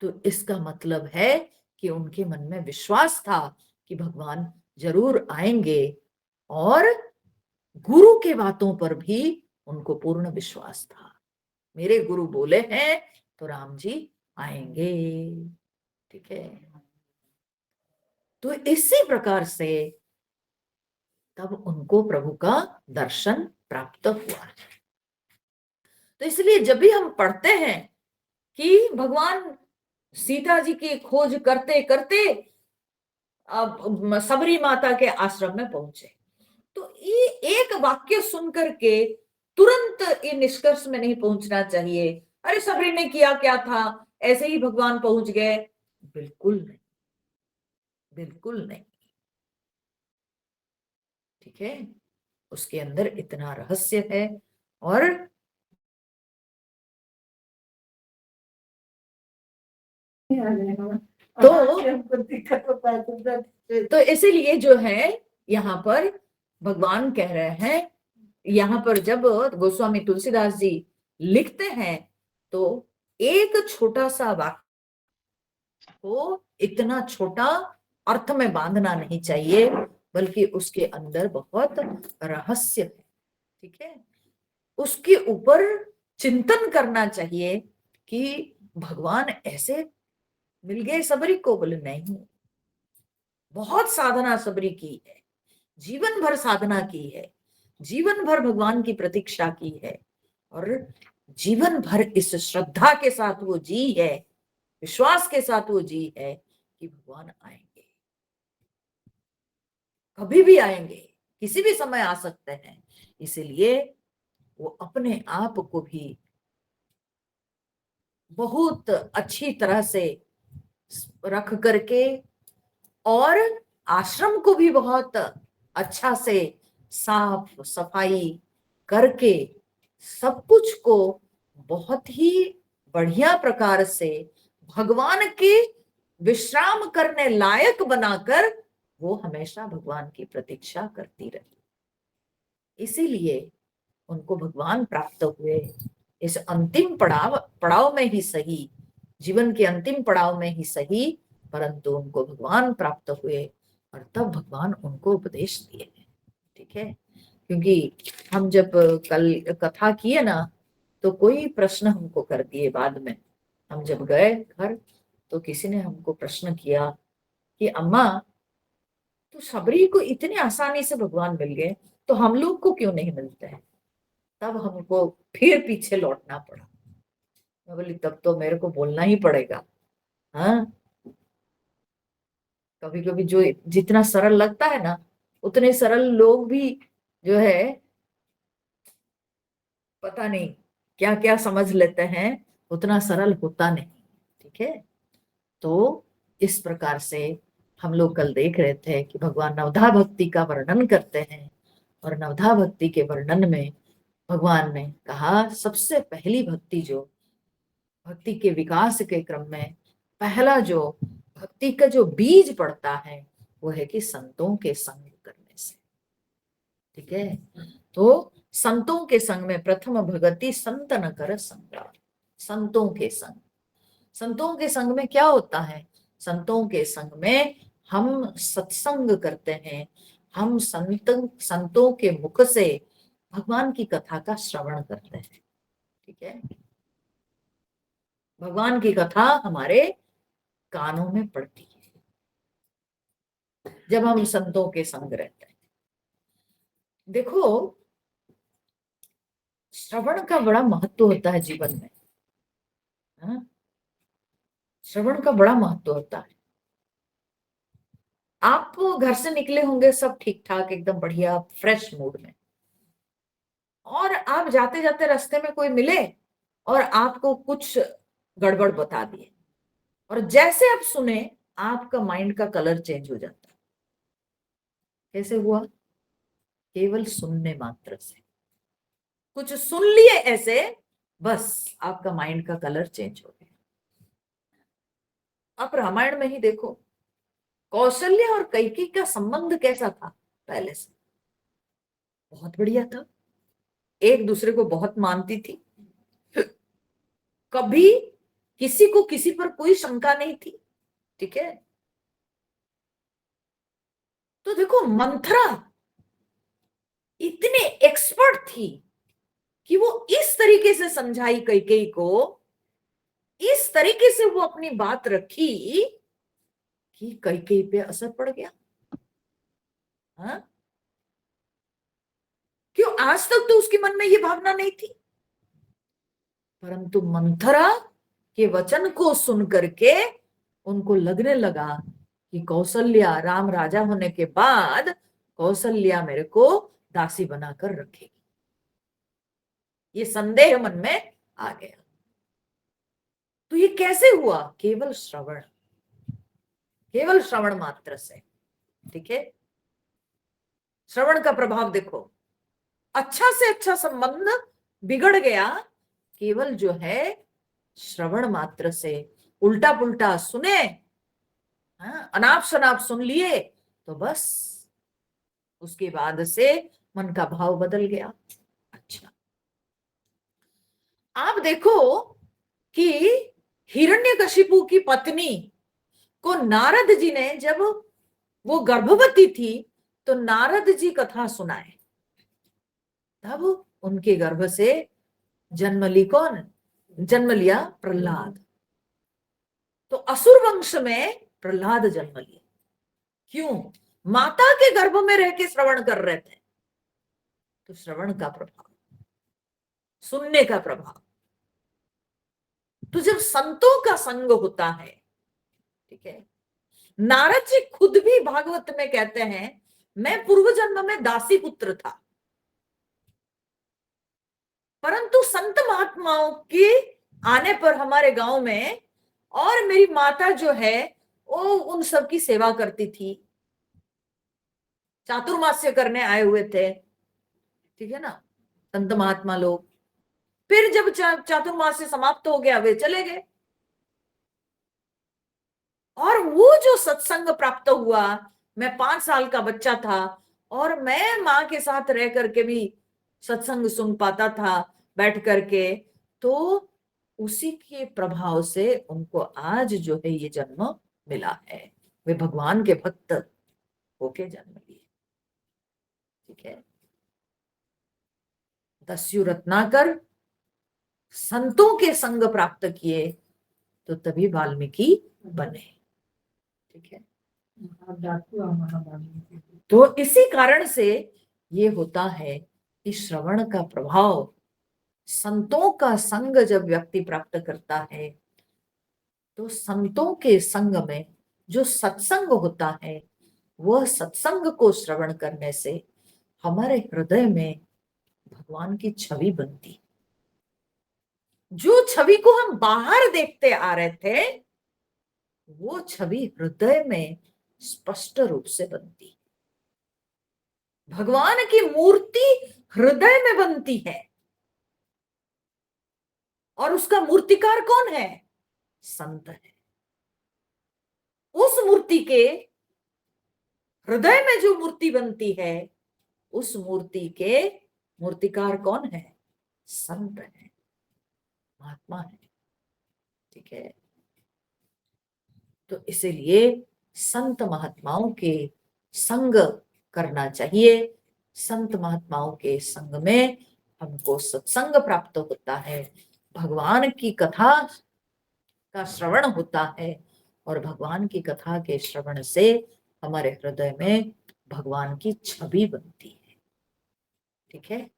तो इसका मतलब है कि उनके मन में विश्वास था कि भगवान जरूर आएंगे, और गुरु के बातों पर भी उनको पूर्ण विश्वास था। मेरे गुरु बोले हैं तो राम जी आएंगे। ठीक है, तो इसी प्रकार से तब उनको प्रभु का दर्शन प्राप्त हुआ। तो इसलिए जब भी हम पढ़ते हैं कि भगवान सीता जी की खोज करते करते अब सबरी माता के आश्रम में पहुंचे, तो ये एक वाक्य सुनकर के तुरंत ये निष्कर्ष में नहीं पहुंचना चाहिए, अरे सबरी ने किया क्या था, ऐसे ही भगवान पहुंच गए। बिल्कुल नहीं, बिल्कुल नहीं। ठीक है, उसके अंदर इतना रहस्य है। और तो इसीलिए जो है यहाँ पर भगवान कह रहे हैं, यहाँ पर जब गोस्वामी तुलसीदास जी लिखते हैं तो एक छोटा सा वाक्य को इतना छोटा अर्थ में बांधना नहीं चाहिए, बल्कि उसके अंदर बहुत रहस्य है। ठीक है, उसके ऊपर चिंतन करना चाहिए कि भगवान ऐसे मिल गए सबरी को, बोले नहीं, बहुत साधना सबरी की है, जीवन भर साधना की है, जीवन भर भगवान की प्रतीक्षा की है, और जीवन भर इस श्रद्धा के साथ वो जी है, विश्वास के साथ वो जी है कि भगवान आएंगे, कभी भी आएंगे, किसी भी समय आ सकते हैं। इसलिए वो अपने आप को भी बहुत अच्छी तरह से रख करके और आश्रम को भी बहुत अच्छा से साफ सफाई करके सब कुछ को बहुत ही बढ़िया प्रकार से भगवान के विश्राम करने लायक बनाकर वो हमेशा भगवान की प्रतीक्षा करती रही। इसीलिए उनको भगवान प्राप्त हुए। इस अंतिम पड़ाव में ही सही, जीवन के अंतिम पड़ाव में ही सही, परंतु उनको भगवान प्राप्त हुए और तब भगवान उनको उपदेश दिए। ठीक है, क्योंकि हम जब कल कथा किए ना तो कोई प्रश्न हमको कर दिए बाद में, हम जब गए घर तो किसी ने हमको प्रश्न किया कि अम्मा, तो सबरी को इतनी आसानी से भगवान मिल गए तो हम लोग को क्यों नहीं मिलते हैं। तब हमको फिर पीछे लौटना पड़ा। मैं बोली तब तो मेरे को बोलना ही पड़ेगा। हाँ, कभी कभी जो जितना सरल लगता है ना, उतने सरल लोग भी जो है पता नहीं क्या क्या समझ लेते हैं, उतना सरल होता नहीं। ठीक है, तो इस प्रकार से हम लोग कल देख रहे थे कि भगवान नवधा भक्ति का वर्णन करते हैं, और नवधा भक्ति के वर्णन में भगवान ने कहा सबसे पहली भक्ति, जो भक्ति के विकास के क्रम में पहला जो भक्ति का जो बीज पड़ता है वो है कि संतों के संग करने से। ठीक है, तो संतों के संग में प्रथम भगति संत न कर संग। संतों के संग, संतों के संग में क्या होता है, संतों के संग में हम सत्संग करते हैं, हम संतों के मुख से भगवान की कथा का श्रवण करते हैं। ठीक है, भगवान की कथा हमारे कानों में पड़ती है जब हम संतों के संग रहते हैं। देखो, श्रवण का बड़ा महत्व होता है जीवन में। हाँ? श्रवण का बड़ा महत्व होता है। आप घर से निकले होंगे सब ठीक ठाक एकदम बढ़िया फ्रेश मूड में, और आप जाते जाते रास्ते में कोई मिले और आपको कुछ गड़बड़ बता दिए, और जैसे आप सुने आपका माइंड का कलर चेंज हो जाता है। कैसे हुआ? केवल सुनने मात्र से कुछ सुन लिए ऐसे, बस आपका माइंड का कलर चेंज हो गया। आप रामायण में ही देखो, कौशल्य और कैकेयी का संबंध कैसा था पहले से? बहुत बढ़िया था, एक दूसरे को बहुत मानती थी, कभी किसी को किसी पर कोई शंका नहीं थी। ठीक है, तो देखो मंथरा इतने एक्सपर्ट थी कि वो इस तरीके से समझाई कैकेयी को, इस तरीके से वो अपनी बात रखी कि कैकेयी पे असर पड़ गया। हाँ? क्यों? आज तक तो उसके मन में ये भावना नहीं थी, परंतु मंथरा के वचन को सुन करके उनको लगने लगा कि कौशल्या, राम राजा होने के बाद कौशल्या मेरे को दासी बनाकर रखेगी। ये संदेह मन में आ गया। तो ये कैसे हुआ? केवल श्रवण, केवल श्रवण मात्र से। ठीक है, श्रवण का प्रभाव देखो, अच्छा से अच्छा संबंध बिगड़ गया केवल जो है श्रवण मात्र से। उल्टा पुल्टा सुने, अनाप शनाप सुन लिए, तो बस उसके बाद से मन का भाव बदल गया। अच्छा, आप देखो कि हिरण्यकशिपु की पत्नी को नारद जी ने, जब वो गर्भवती थी तो नारद जी कथा सुनाए, तब उनके गर्भ से जन्म ली कौन? जन्म लिया प्रहलाद। तो असुर वंश में प्रहलाद जन्म लिया। क्यों? माता के गर्भ में रह के श्रवण कर रहे थे। तो श्रवण का प्रभाव, सुनने का प्रभाव। तो जब संतों का संग होता है, ठीक है, नारद जी खुद भी भागवत में कहते हैं, मैं पूर्व जन्म में दासी पुत्र था, परंतु संत महात्माओं के आने पर हमारे गांव में, और मेरी माता जो है वो उन सब की सेवा करती थी, चातुर्मास्य करने आए हुए थे, ठीक है ना, संत महात्मा लोग। फिर जब चातुर्मास्य समाप्त हो गया, वे चले गए। और वो जो सत्संग प्राप्त हुआ, मैं 5 साल का बच्चा था और मैं माँ के साथ रह करके भी सत्संग सुन पाता था बैठ करके, तो उसी के प्रभाव से उनको आज जो है ये जन्म मिला है। वे भगवान के भक्त होके जन्म लिए। ठीक है, दस्यु रत्नाकर संतों के संग प्राप्त किए तो तभी वाल्मीकि बने। ठीक है, तो इसी कारण से ये होता है कि श्रवण का प्रभाव, संतों का संग जब व्यक्ति प्राप्त करता है, तो संतों के संग में जो सत्संग होता है, वह सत्संग को श्रवण करने से हमारे हृदय में भगवान की छवि बनती। जो छवि को हम बाहर देखते आ रहे थे, वो छवि हृदय में स्पष्ट रूप से बनती। भगवान की मूर्ति हृदय में बनती है, और उसका मूर्तिकार कौन है? संत है। उस मूर्ति के हृदय में जो मूर्ति बनती है, उस मूर्ति के मूर्तिकार कौन है? संत है, महात्मा है। ठीक है, तो इसीलिए संत महात्माओं के संग करना चाहिए। संत महात्माओं के संग में हमको सत्संग प्राप्त होता है, भगवान की कथा का श्रवण होता है, और भगवान की कथा के श्रवण से हमारे हृदय में भगवान की छवि बनती है। ठीक है,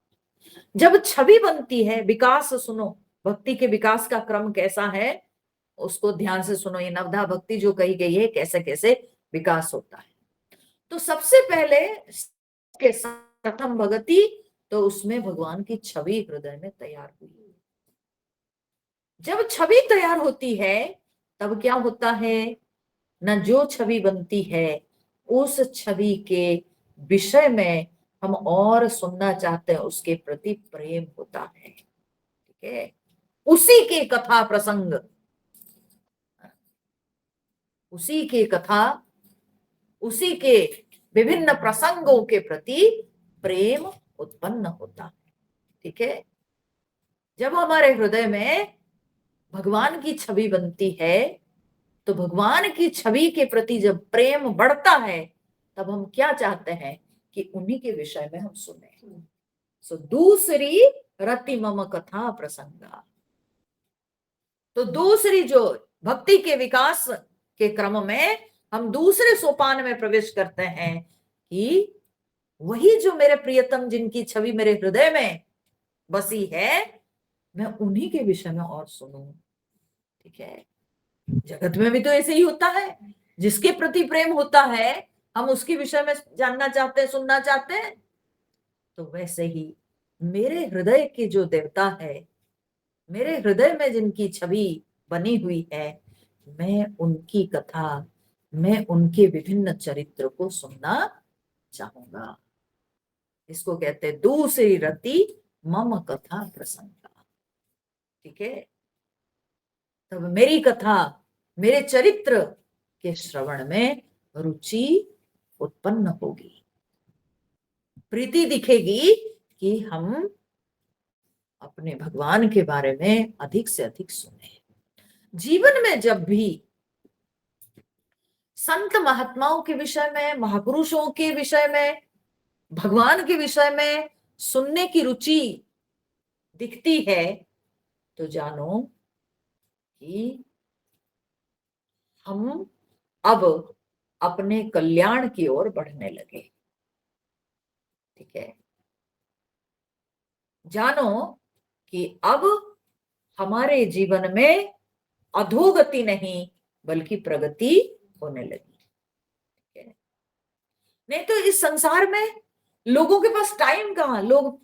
जब छवि बनती है, विकास सुनो, भक्ति के विकास का क्रम कैसा है उसको ध्यान से सुनो। ये नवधा भक्ति जो कही गई है, कैसे कैसे विकास होता है। तो सबसे पहले के प्रथम भक्ति, तो उसमें भगवान की छवि हृदय में तैयार हुई। जब छवि तैयार होती है, तब क्या होता है न, जो छवि बनती है उस छवि के विषय में हम और सुनना चाहते हैं, उसके प्रति प्रेम होता है। ठीक है, उसी के कथा प्रसंग, उसी के कथा, उसी के विभिन्न प्रसंगों के प्रति प्रेम उत्पन्न होता है। ठीक है, जब हमारे हृदय में भगवान की छवि बनती है, तो भगवान की छवि के प्रति जब प्रेम बढ़ता है, तब हम क्या चाहते हैं कि उन्हीं के विषय में हम सुने। सो दूसरी रति मम कथा प्रसंगा, तो दूसरी जो भक्ति के विकास के क्रम में हम दूसरे सोपान में प्रवेश करते हैं कि वही जो मेरे प्रियतम जिनकी छवि मेरे हृदय में बसी है, मैं उन्हीं के विषय में और सुनूं। ठीक है, जगत में भी तो ऐसे ही होता है, जिसके प्रति प्रेम होता है हम उसके विषय में जानना चाहते हैं, सुनना चाहते हैं। तो वैसे ही मेरे हृदय के जो देवता है, मेरे हृदय में जिनकी छवि बनी हुई है, मैं उनकी कथा, मैं उनके विभिन्न चरित्र को सुनना चाहूंगा। इसको कहते हैं दूसरी रति मम कथा प्रसंगा। ठीक है, तब मेरी कथा, मेरे चरित्र के श्रवण में रुचि उत्पन्न होगी, प्रीति दिखेगी कि हम अपने भगवान के बारे में अधिक से अधिक सुने। जीवन में जब भी संत महात्माओं के विषय में, महापुरुषों के विषय में, भगवान के विषय में सुनने की रुचि दिखती है, तो जानो कि हम अब अपने कल्याण की ओर बढ़ने लगे। ठीक है, जानो कि अब हमारे जीवन में अधोगति नहीं बल्कि प्रगति होने लगी। ठीक है, नहीं तो इस संसार में लोगों के पास टाइम कहाँ। लोग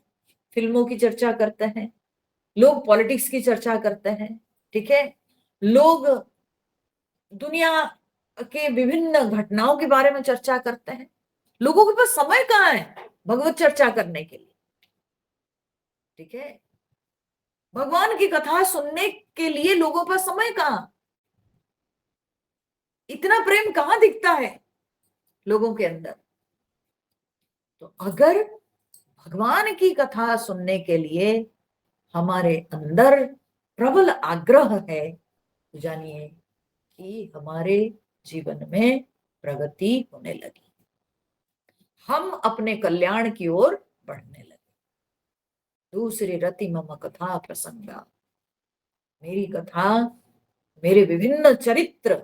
फिल्मों की चर्चा करते हैं, लोग पॉलिटिक्स की चर्चा करते हैं। ठीक है, लोग दुनिया के विभिन्न घटनाओं के बारे में चर्चा करते हैं। लोगों के पास समय कहाँ है भगवत चर्चा करने के लिए। ठीक है, भगवान की कथा सुनने के लिए लोगों पर समय कहाँ, इतना प्रेम कहाँ दिखता है लोगों के अंदर। तो अगर भगवान की कथा सुनने के लिए हमारे अंदर प्रबल आग्रह है, तो जानिए कि हमारे जीवन में प्रगति होने लगी, हम अपने कल्याण की ओर बढ़ने लगे। दूसरी रति मम कथा प्रसंगा, मेरी कथा, मेरे विभिन्न चरित्र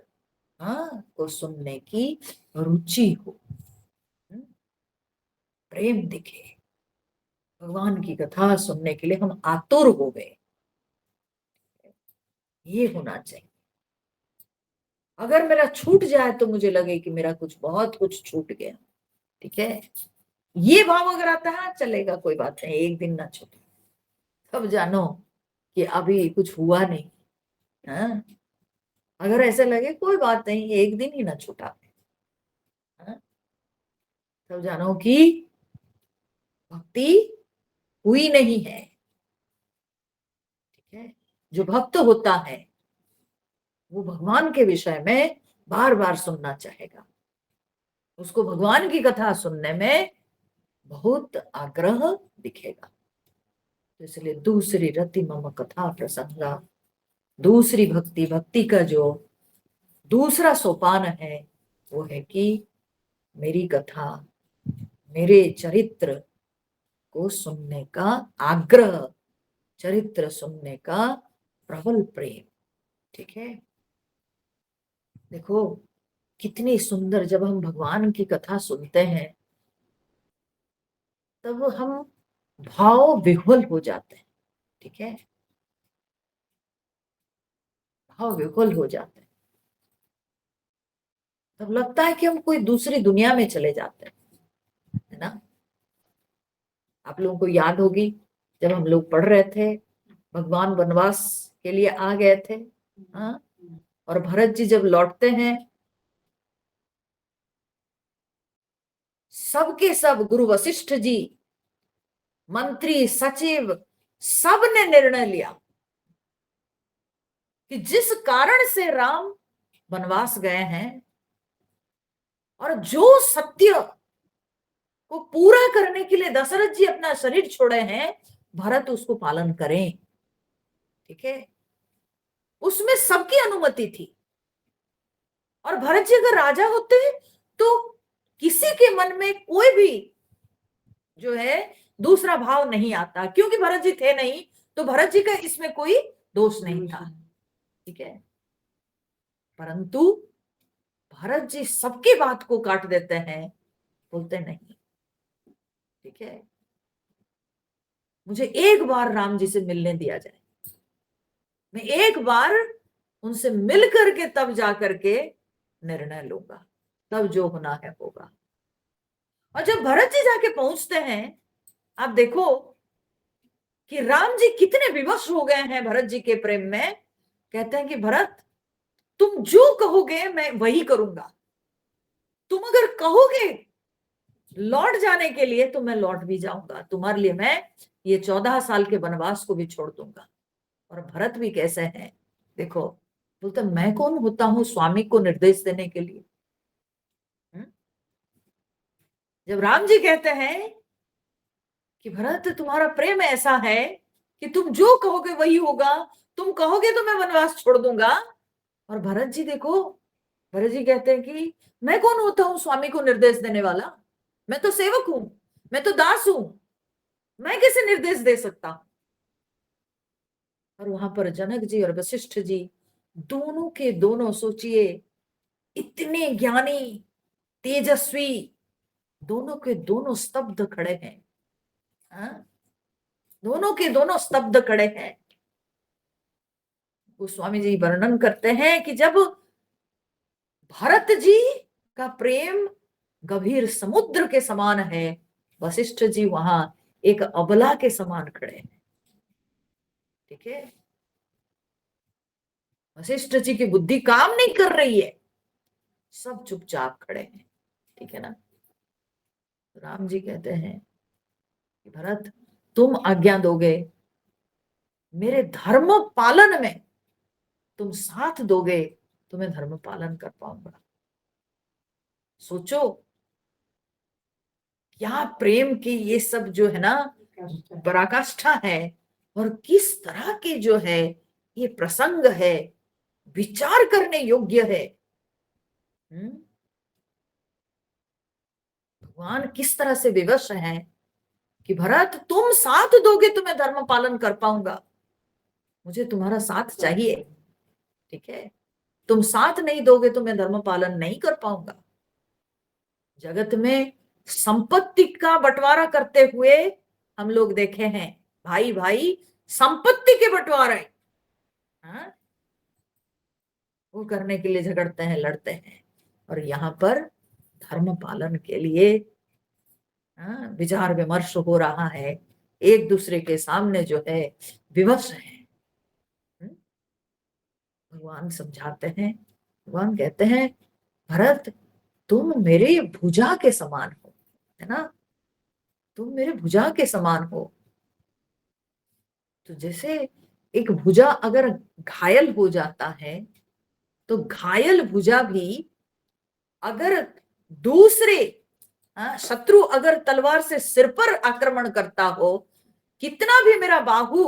को सुनने की रुचि हो, प्रेम दिखे, भगवान की कथा सुनने के लिए हम आतुर हो गए, ये होना चाहिए। अगर मेरा छूट जाए तो मुझे लगे कि मेरा कुछ, बहुत कुछ छूट गया। ठीक है, ये भाव अगर आता है चलेगा, कोई बात नहीं, एक दिन ना छूटे, तब जानो कि अभी कुछ हुआ नहीं। हाँ, अगर ऐसे लगे कोई बात नहीं, एक दिन ही ना छूटा, हाँ, तब जानो कि भक्ति हुई नहीं है। ठीक है, जो भक्त होता है वो भगवान के विषय में बार बार सुनना चाहेगा, उसको भगवान की कथा सुनने में बहुत आग्रह दिखेगा। तो इसलिए दूसरी रति मम कथा प्रसंगा, दूसरी भक्ति, भक्ति का जो दूसरा सोपान है वो है कि मेरी कथा, मेरे चरित्र को सुनने का आग्रह, चरित्र सुनने का प्रबल प्रेम। ठीक है, देखो कितनी सुंदर, जब हम भगवान की कथा सुनते हैं तब हम भाव विह्वल हो जाते हैं। ठीक है, भाव विह्वल हो जाते हैं, तब लगता है कि हम कोई दूसरी दुनिया में चले जाते हैं, है ना। आप लोगों को याद होगी जब हम लोग पढ़ रहे थे, भगवान वनवास के लिए आ गए थे, हाँ, और भरत जी जब लौटते हैं, सबके सब गुरु वशिष्ठ जी, मंत्री, सचिव, सब ने निर्णय लिया कि जिस कारण से राम वनवास गए हैं और जो सत्य को पूरा करने के लिए दशरथ जी अपना शरीर छोड़े हैं, भरत उसको पालन करें। ठीक है, उसमें सबकी अनुमति थी। और भरत जी अगर राजा होते तो किसी के मन में कोई भी जो है दूसरा भाव नहीं आता, क्योंकि भरत जी थे नहीं, तो भरत जी का इसमें कोई दोष नहीं था। ठीक है, परंतु भरत जी सबकी बात को काट देते हैं, बोलते नहीं, ठीक है, मुझे एक बार राम जी से मिलने दिया जाए, मैं एक बार उनसे मिल करके तब जा करके निर्णय लूंगा, तब जो होना है होगा। और जब भरत जी जाके पहुंचते हैं, आप देखो कि राम जी कितने विवश हो गए हैं भरत जी के प्रेम में। कहते हैं कि भरत, तुम जो कहोगे मैं वही करूंगा, तुम अगर कहोगे लौट जाने के लिए तो मैं लौट भी जाऊंगा, तुम्हारे लिए मैं ये 14 साल के वनवास को भी छोड़ दूंगा। और भरत भी कैसे हैं, देखो, बोलते मैं कौन होता हूं स्वामी को निर्देश देने के लिए। जब राम जी कहते हैं कि भरत तुम्हारा प्रेम ऐसा है कि तुम जो कहोगे वही होगा, तुम कहोगे तो मैं वनवास छोड़ दूंगा। और भरत जी देखो, भरत जी कहते हैं कि मैं कौन होता हूं स्वामी को निर्देश देने वाला, मैं तो सेवक हूं, मैं तो दास हूं, मैं कैसे निर्देश दे सकता हूं। और वहां पर जनक जी और वशिष्ठ जी दोनों के दोनों, सोचिए, इतने ज्ञानी तेजस्वी, दोनों के दोनों स्तब्ध खड़े हैं। हाँ? दोनों के दोनों स्तब्ध खड़े हैं। गोस्वामी जी वर्णन करते हैं कि जब भरत जी का प्रेम गंभीर समुद्र के समान है, वशिष्ठ जी वहां एक अबला के समान खड़े हैं। ठीक है, वशिष्ठ जी की बुद्धि काम नहीं कर रही है, सब चुपचाप खड़े हैं। ठीक है ना। राम जी कहते हैं कि भरत, तुम आज्ञा दोगे, मेरे धर्म पालन में तुम साथ दोगे तो मैं धर्म पालन कर पाऊंगा। सोचो, क्या प्रेम की ये सब जो है ना पराकाष्ठा है, और किस तरह के जो है ये प्रसंग है, विचार करने योग्य है। भगवान किस तरह से विवश है कि भरत तुम साथ दोगे तो मैं धर्म पालन कर पाऊंगा, मुझे तुम्हारा साथ चाहिए। ठीक है, तुम साथ नहीं दोगे तो मैं धर्म पालन नहीं कर पाऊंगा। जगत में संपत्ति का बंटवारा करते हुए हम लोग देखे हैं, भाई भाई संपत्ति के बंटवारे, हाँ? वो करने के लिए झगड़ते हैं, लड़ते हैं। और यहाँ पर धर्म पालन के लिए हाँ, विचार विमर्श हो रहा है, एक दूसरे के सामने जो है विवश है। भगवान समझाते हैं, भगवान कहते हैं भरत, तुम मेरे भुजा के समान हो, है ना, तुम मेरे भुजा के समान हो। तो जैसे एक भुजा अगर घायल हो जाता है, तो घायल भुजा भी अगर दूसरे शत्रु अगर तलवार से सिर पर आक्रमण करता हो, कितना भी मेरा बाहु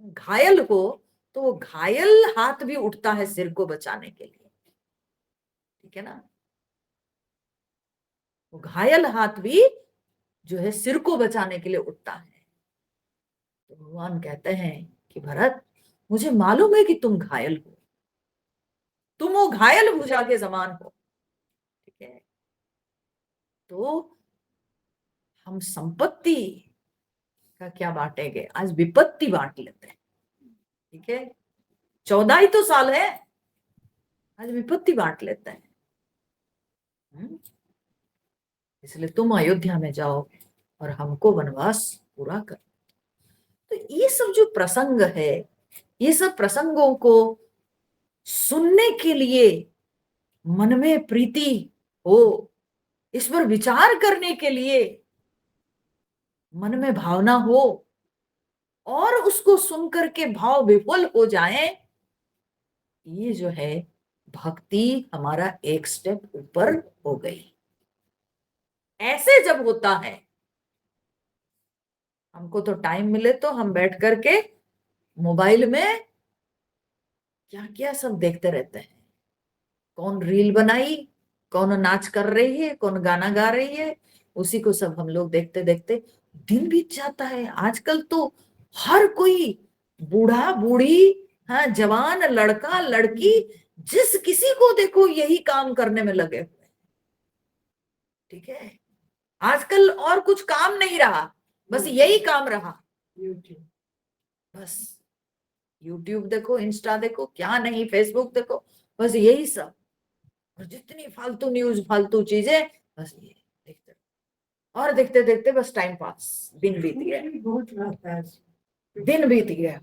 घायल हो, तो वो घायल हाथ भी उठता है सिर को बचाने के लिए। ठीक है ना, वो घायल हाथ भी जो है सिर को बचाने के लिए उठता है। तो भगवान कहते हैं कि भरत, मुझे मालूम है कि तुम घायल हो, तुम वो घायल भुजा के समान हो। ठीक है, तो हम संपत्ति का क्या बांटेंगे, आज विपत्ति बांट लेते हैं। ठीक है, 14 ही तो साल है, आज विपत्ति बांट लेते हैं। इसलिए तुम अयोध्या में जाओ और हमको वनवास पूरा कर। तो ये सब जो प्रसंग है, ये सब प्रसंगों को सुनने के लिए मन में प्रीति हो, इस पर विचार करने के लिए मन में भावना हो, और उसको सुनकर के भाव विफल हो जाए, ये जो है भक्ति हमारा एक स्टेप ऊपर हो गई। ऐसे जब होता है, हमको तो टाइम मिले तो हम बैठ करके मोबाइल में क्या क्या सब देखते रहते हैं, कौन रील बनाई, कौन नाच कर रही है, कौन गाना गा रही है, उसी को सब हम लोग देखते देखते दिन बीत जाता है। आजकल तो हर कोई, बूढ़ा बूढ़ी, हाँ, जवान, लड़का लड़की, जिस किसी को देखो यही काम करने में लगे हुए हैं। ठीक है, आजकल और कुछ काम नहीं रहा, बस यही काम रहा। यूट्यूब, बस यूट्यूब देखो, इंस्टा देखो, क्या नहीं, फेसबुक देखो, बस यही सब। और जितनी फालतू न्यूज, फालतू चीजें, बस ये देखते और देखते देखते बस टाइम पास, दिन बीत गया, बहुत रहता है। दिन बीत गया,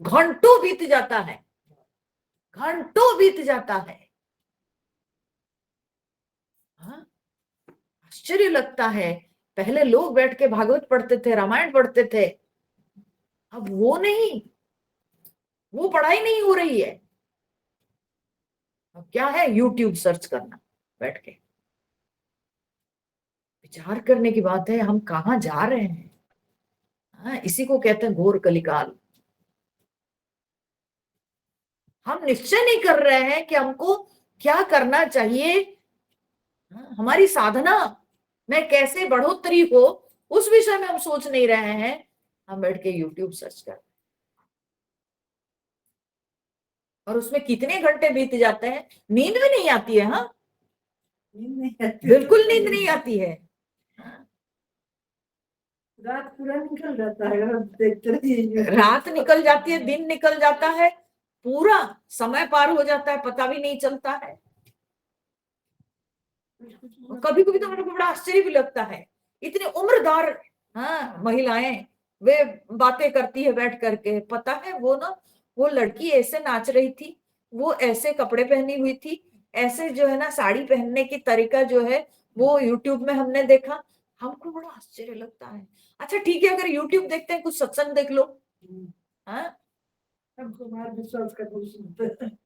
घंटों बीत जाता है, घंटों बीत जाता है। हाँ, आश्चर्य लगता है, पहले लोग बैठ के भागवत पढ़ते थे, रामायण पढ़ते थे, अब वो नहीं, वो पढ़ाई नहीं हो रही है। अब क्या है, यूट्यूब सर्च करना बैठ के। विचार करने की बात है, हम कहाँ जा रहे हैं। हाँ, इसी को कहते हैं घोर कलिकाल। हम निश्चय नहीं कर रहे हैं कि हमको क्या करना चाहिए, हाँ, हमारी साधना में कैसे बढ़ोतरी हो, उस विषय में हम सोच नहीं रहे हैं। हम बैठ के यूट्यूब सर्च कर, और उसमें कितने घंटे बीत जाते हैं, नींद भी नहीं आती है। हाँ, नींद नहीं आती, बिल्कुल नींद नहीं आती है। हाँ, रात पूरा निकल जाता है और देखते रहिए। रात निकल जाती है, दिन निकल जाता है, पूरा समय पार हो जाता है, पता भी नहीं चलता है। कभी कभी तो मेरे को बड़ा आश्चर्य भी लगता है, इतनी उम्रदार, हाँ, महिलाएं, वे बातें करती है बैठ करके। पता है वो ना, वो लड़की ऐसे नाच रही थी, वो ऐसे कपड़े पहनी हुई थी, ऐसे जो है ना साड़ी पहनने की तरीका जो है, वो यूट्यूब में हमने देखा। हमको बड़ा आश्चर्य लगता है। अच्छा ठीक है, अगर यूट्यूब देखते हैं, कुछ सत्संग देख लो, हाँ, हमको हमारा विश्वास का कुछ सुनते हैं।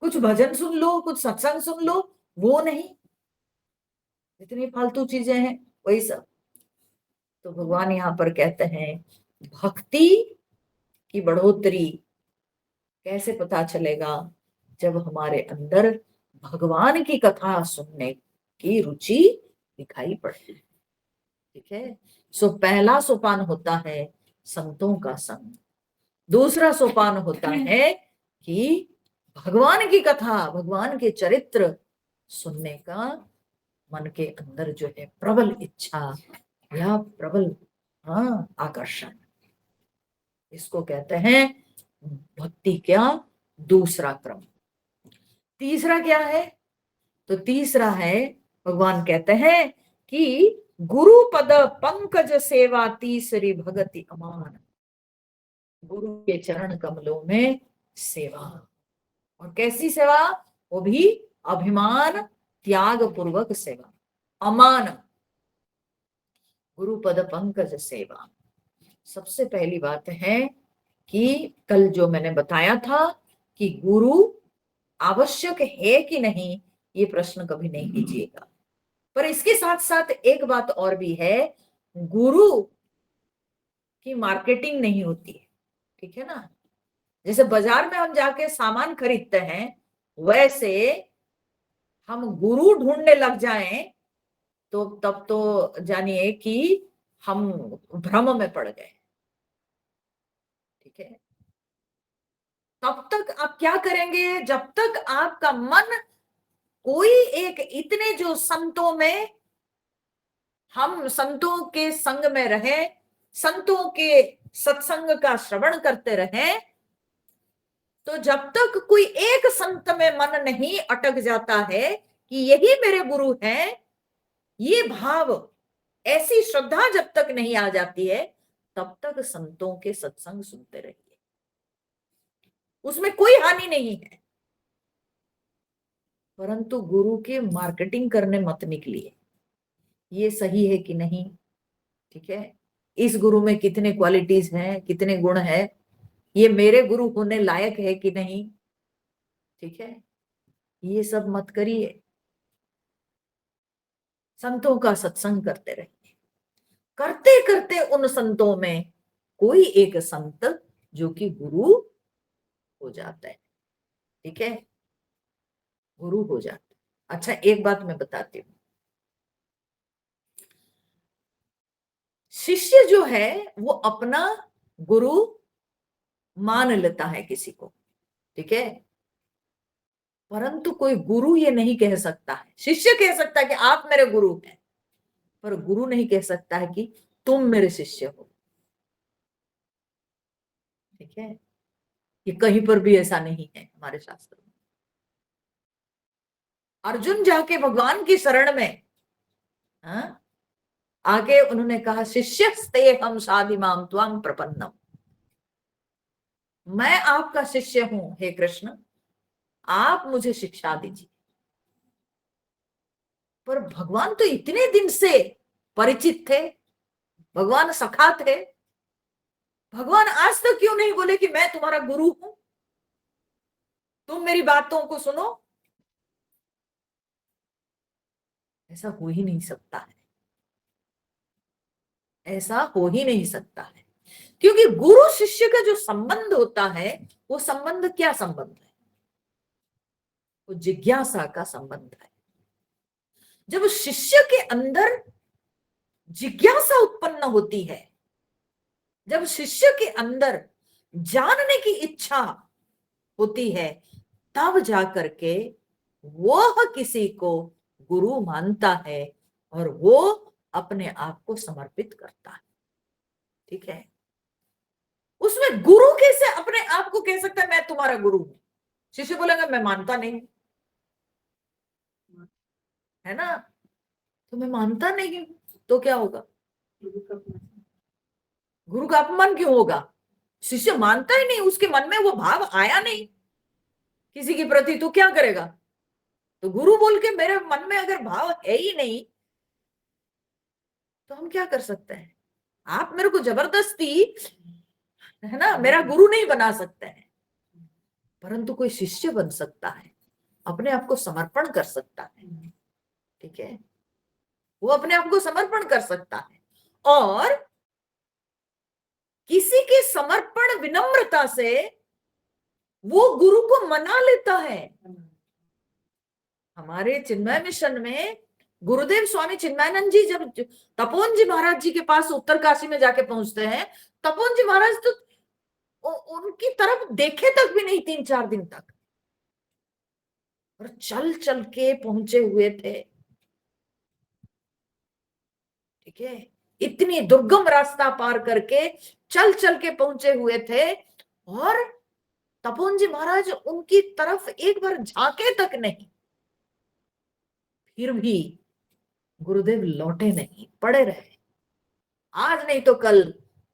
कुछ भजन सुन लो, कुछ सत्संग सुन लो, वो नहीं, इतनी फालतू चीजें हैं, वही सब। तो भगवान यहाँ पर कहते हैं, भक्ति की बढ़ोतरी कैसे पता चलेगा, जब हमारे अंदर भगवान की कथा सुनने की रुचि दिखाई पड़ती है। ठीक है, सो पहला सोपान होता है संतों का संग, दूसरा सोपान होता है कि भगवान की कथा, भगवान के चरित्र सुनने का मन के अंदर जो है प्रबल इच्छा या प्रबल, हाँ, आकर्षण, इसको कहते हैं भक्ति क्या, दूसरा क्रम। तीसरा क्या है, तो तीसरा है, भगवान कहते हैं कि गुरु पद पंकज सेवा तीसरी भगति अमान, गुरु के चरण कमलों में सेवा। और कैसी सेवा, वो भी अभिमान त्याग पूर्वक सेवा, अमान, गुरु पद पंकज सेवा। सबसे पहली बात है कि कल जो मैंने बताया था कि गुरु आवश्यक है कि नहीं, ये प्रश्न कभी नहीं कीजिएगा। पर इसके साथ साथ एक बात और भी है, गुरु की मार्केटिंग नहीं होती है। ठीक है ना, जैसे बाजार में हम जाके सामान खरीदते हैं, वैसे हम गुरु ढूंढने लग जाएं, तो तब तो जानिए कि हम भ्रम में पड़ गए। ठीक है, तब तक आप क्या करेंगे, जब तक आपका मन कोई एक, इतने जो संतों में, हम संतों के संग में रहे, संतों के सत्संग का श्रवण करते रहे, तो जब तक कोई एक संत में मन नहीं अटक जाता है कि यही मेरे गुरु हैं, ये भाव, ऐसी श्रद्धा जब तक नहीं आ जाती है, तब तक संतों के सत्संग सुनते रहिए, उसमें कोई हानि नहीं है। परंतु गुरु के मार्केटिंग करने मत निकलिए, ये सही है कि नहीं। ठीक है, इस गुरु में कितने क्वालिटीज हैं, कितने गुण है, ये मेरे गुरु होने लायक है कि नहीं। ठीक है, ये सब मत करिए, संतों का सत्संग करते रहिए। करते करते उन संतों में कोई एक संत जो कि गुरु हो जाता है। ठीक है, गुरु हो जाता है। अच्छा, एक बात मैं बताती हूँ, शिष्य जो है वो अपना गुरु मान लेता है किसी को, ठीक है, परंतु कोई गुरु ये नहीं कह सकता है। शिष्य कह सकता है कि आप मेरे गुरु हैं, पर गुरु नहीं कह सकता है कि तुम मेरे शिष्य हो, ठीक है। ये कहीं पर भी ऐसा नहीं है हमारे शास्त्र में। अर्जुन जाके भगवान की शरण में, हाँ, आगे उन्होंने कहा शिष्यस्ते हम साधिमाम त्वां प्रपन्नम, मैं आपका शिष्य हूं हे कृष्ण, आप मुझे शिक्षा दीजिए। पर भगवान तो इतने दिन से परिचित थे, भगवान सखा थे, भगवान आज तक क्यों नहीं बोले कि मैं तुम्हारा गुरु हूं, तुम मेरी बातों को सुनो? ऐसा हो ही नहीं सकता है, ऐसा हो ही नहीं सकता है, क्योंकि गुरु शिष्य का जो संबंध होता है वो संबंध क्या संबंध है? वो जिज्ञासा का संबंध है। जब शिष्य के अंदर जिज्ञासा उत्पन्न होती है, जब शिष्य के अंदर जानने की इच्छा होती है, तब जाकर के वह किसी को गुरु मानता है और वो अपने आप को समर्पित करता है, ठीक है। उसमें गुरु कैसे अपने आप को कह सकता है मैं तुम्हारा गुरु हूं? शिष्य बोलेगा मैं मानता नहीं, है ना, तो मैं मानता नहीं हूं, तो क्या होगा? गुरु का अपमान क्यों होगा? शिष्य मानता ही नहीं, उसके मन में वो भाव आया नहीं किसी के प्रति, तो क्या करेगा? तो गुरु बोल के मेरे मन में अगर भाव है ही नहीं, तो हम क्या कर सकते हैं? आप मेरे को जबरदस्ती, है ना, मेरा गुरु नहीं बना सकते हैं, परंतु कोई शिष्य बन सकता है, अपने आप को समर्पण कर सकता है, ठीक है, वो अपने आप को समर्पण कर सकता है और किसी के समर्पण विनम्रता से वो गुरु को मना लेता है। हमारे चिन्मय मिशन में गुरुदेव स्वामी चिन्मयानंद जी जब तपोवन जी महाराज जी के पास उत्तरकाशी में जाके पहुंचते हैं, तपोवन जी महाराज तो उनकी तरफ देखे तक भी नहीं 3-4 दिन तक, और चल चल के पहुंचे हुए थे, ठीक है, इतनी दुर्गम रास्ता पार करके चल चल के पहुंचे हुए थे, और तपोवन जी महाराज उनकी तरफ एक बार झांके तक नहीं, फिर भी गुरुदेव लौटे नहीं, पड़े रहे। आज नहीं तो कल,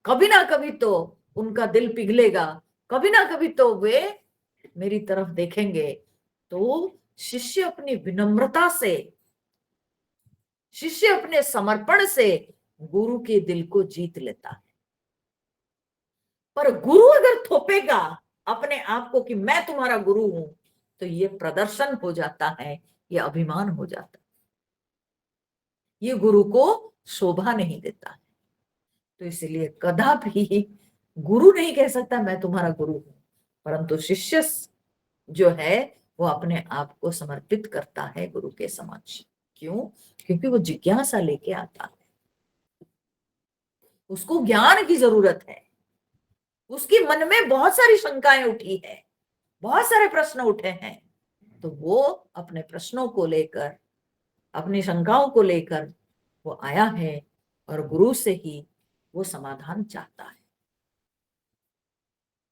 कभी ना कभी तो उनका दिल पिघलेगा, कभी ना कभी तो वे मेरी तरफ देखेंगे। तो शिष्य अपनी विनम्रता से, शिष्य अपने समर्पण से गुरु के दिल को जीत लेता है। पर गुरु अगर थोपेगा अपने आप को कि मैं तुम्हारा गुरु हूं, तो ये प्रदर्शन हो जाता है, ये अभिमान हो जाता है, ये गुरु को शोभा नहीं देता है। तो इसलिए कदापि गुरु नहीं कह सकता मैं तुम्हारा गुरु हूं, परंतु शिष्य जो है वो अपने आप को समर्पित करता है गुरु के समक्ष। क्यों? क्योंकि वो जिज्ञासा लेके आता है, उसको ज्ञान की जरूरत है, उसके मन में बहुत सारी शंकाएं उठी है, बहुत सारे प्रश्न उठे हैं, तो वो अपने प्रश्नों को लेकर, अपनी शंकाओं को लेकर वो आया है और गुरु से ही वो समाधान चाहता है।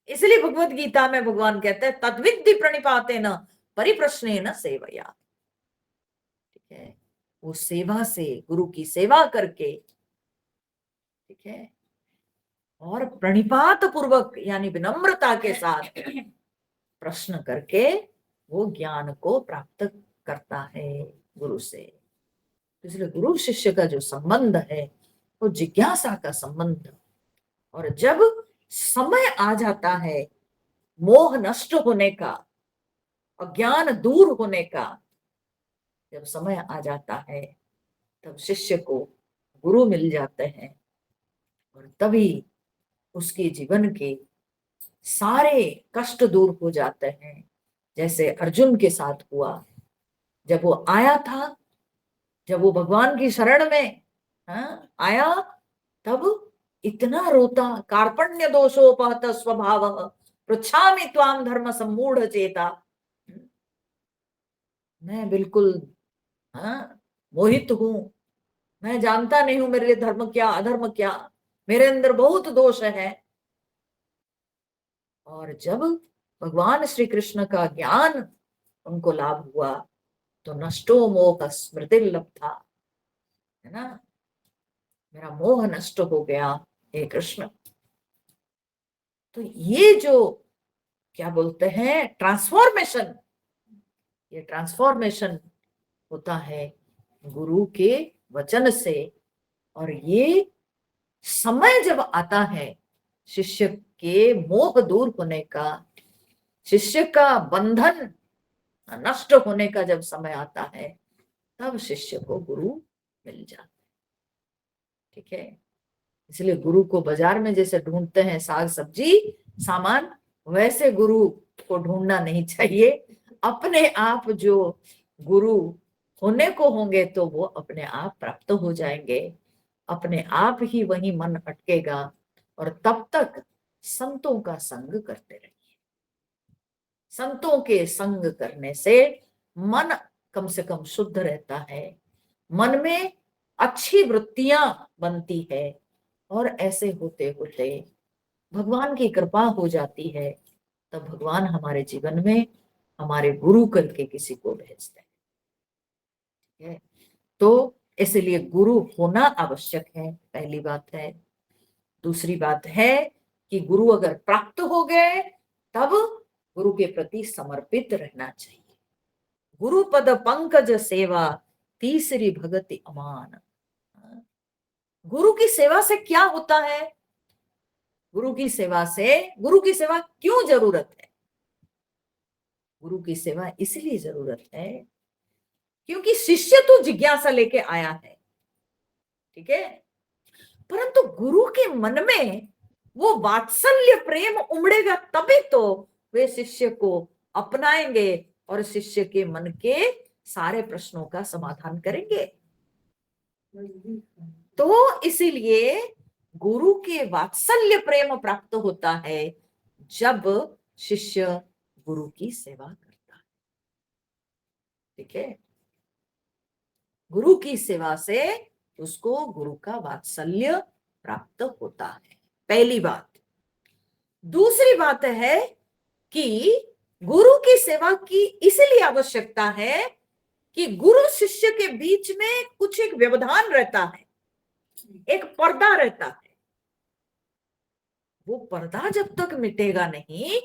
इसलिए भगवत गीता में भगवान कहते हैं तद्विद्धि प्रणिपाते न परिप्रश्ने न सेवया, ठीक है, वो सेवा से, गुरु की सेवा करके, ठीक है, और प्रणिपात पूर्वक यानी विनम्रता के साथ प्रश्न करके वो ज्ञान को प्राप्त करता है गुरु से। इसलिए गुरु शिष्य का जो संबंध है वो जिज्ञासा का संबंध, और जब समय आ जाता है मोह नष्ट होने का, अज्ञान दूर होने का, जब समय आ जाता है तब शिष्य को गुरु मिल जाते हैं, और तभी उसके जीवन के सारे कष्ट दूर हो जाते हैं, जैसे अर्जुन के साथ हुआ। जब वो आया था, जब वो भगवान की शरण में आया, तब इतना रोता, कार्पण्य दोषोपहत स्वभाव पृच्छामि त्वाम धर्म सम्मूढ़ चेता। मैं बिल्कुल मोहित हूं, मैं जानता नहीं हूं मेरे लिए धर्म क्या अधर्म क्या, मेरे अंदर बहुत दोष है। और जब भगवान श्री कृष्ण का ज्ञान उनको लाभ हुआ तो नष्टो मोह स्मृति लब्धा, है ना, मेरा मोह नष्ट हो गया हे कृष्ण। तो ये जो क्या बोलते हैं ट्रांसफॉर्मेशन, ये ट्रांसफॉर्मेशन होता है गुरु के वचन से। और ये समय जब आता है शिष्य के मोह दूर होने का, शिष्य का बंधन नष्ट होने का जब समय आता है, तब शिष्य को गुरु मिल जाता है। ठीक है, इसलिए गुरु को बाजार में जैसे ढूंढते हैं साग सब्जी सामान, वैसे गुरु को ढूंढना नहीं चाहिए। अपने आप जो गुरु होने को होंगे तो वो अपने आप प्राप्त हो जाएंगे, अपने आप ही वही मन अटकेगा। और तब तक संतों का संग करते रहिए। संतों के संग करने से मन कम से कम शुद्ध रहता है, मन में अच्छी वृत्तियां बनती है, और ऐसे होते होते भगवान की कृपा हो जाती है। तब भगवान हमारे जीवन में हमारे गुरु करके किसी को भेजते हैं। ठीक है, तो इसलिए गुरु होना आवश्यक है, पहली बात है। दूसरी बात है कि गुरु अगर प्राप्त हो गए तब गुरु के प्रति समर्पित रहना चाहिए। गुरु पद पंकज सेवा तीसरी भगति अमान। गुरु की सेवा से क्या होता है? गुरु की सेवा से, गुरु की सेवा क्यों जरूरत है? गुरु की सेवा इसलिए जरूरत है क्योंकि शिष्य तो जिज्ञासा लेके आया है, ठीक है, परंतु गुरु के मन में वो वात्सल्य प्रेम उमड़ेगा तभी तो वे शिष्य को अपनाएंगे और शिष्य के मन के सारे प्रश्नों का समाधान करेंगे। तो इसीलिए गुरु के वात्सल्य प्रेम प्राप्त होता है जब शिष्य गुरु की सेवा करता है। ठीक है, गुरु की सेवा से उसको गुरु का वात्सल्य प्राप्त होता है, पहली बात। दूसरी बात है कि गुरु की सेवा की इसलिए आवश्यकता है कि गुरु शिष्य के बीच में कुछ एक व्यवधान रहता है, एक पर्दा रहता है। वो पर्दा जब तक मिटेगा नहीं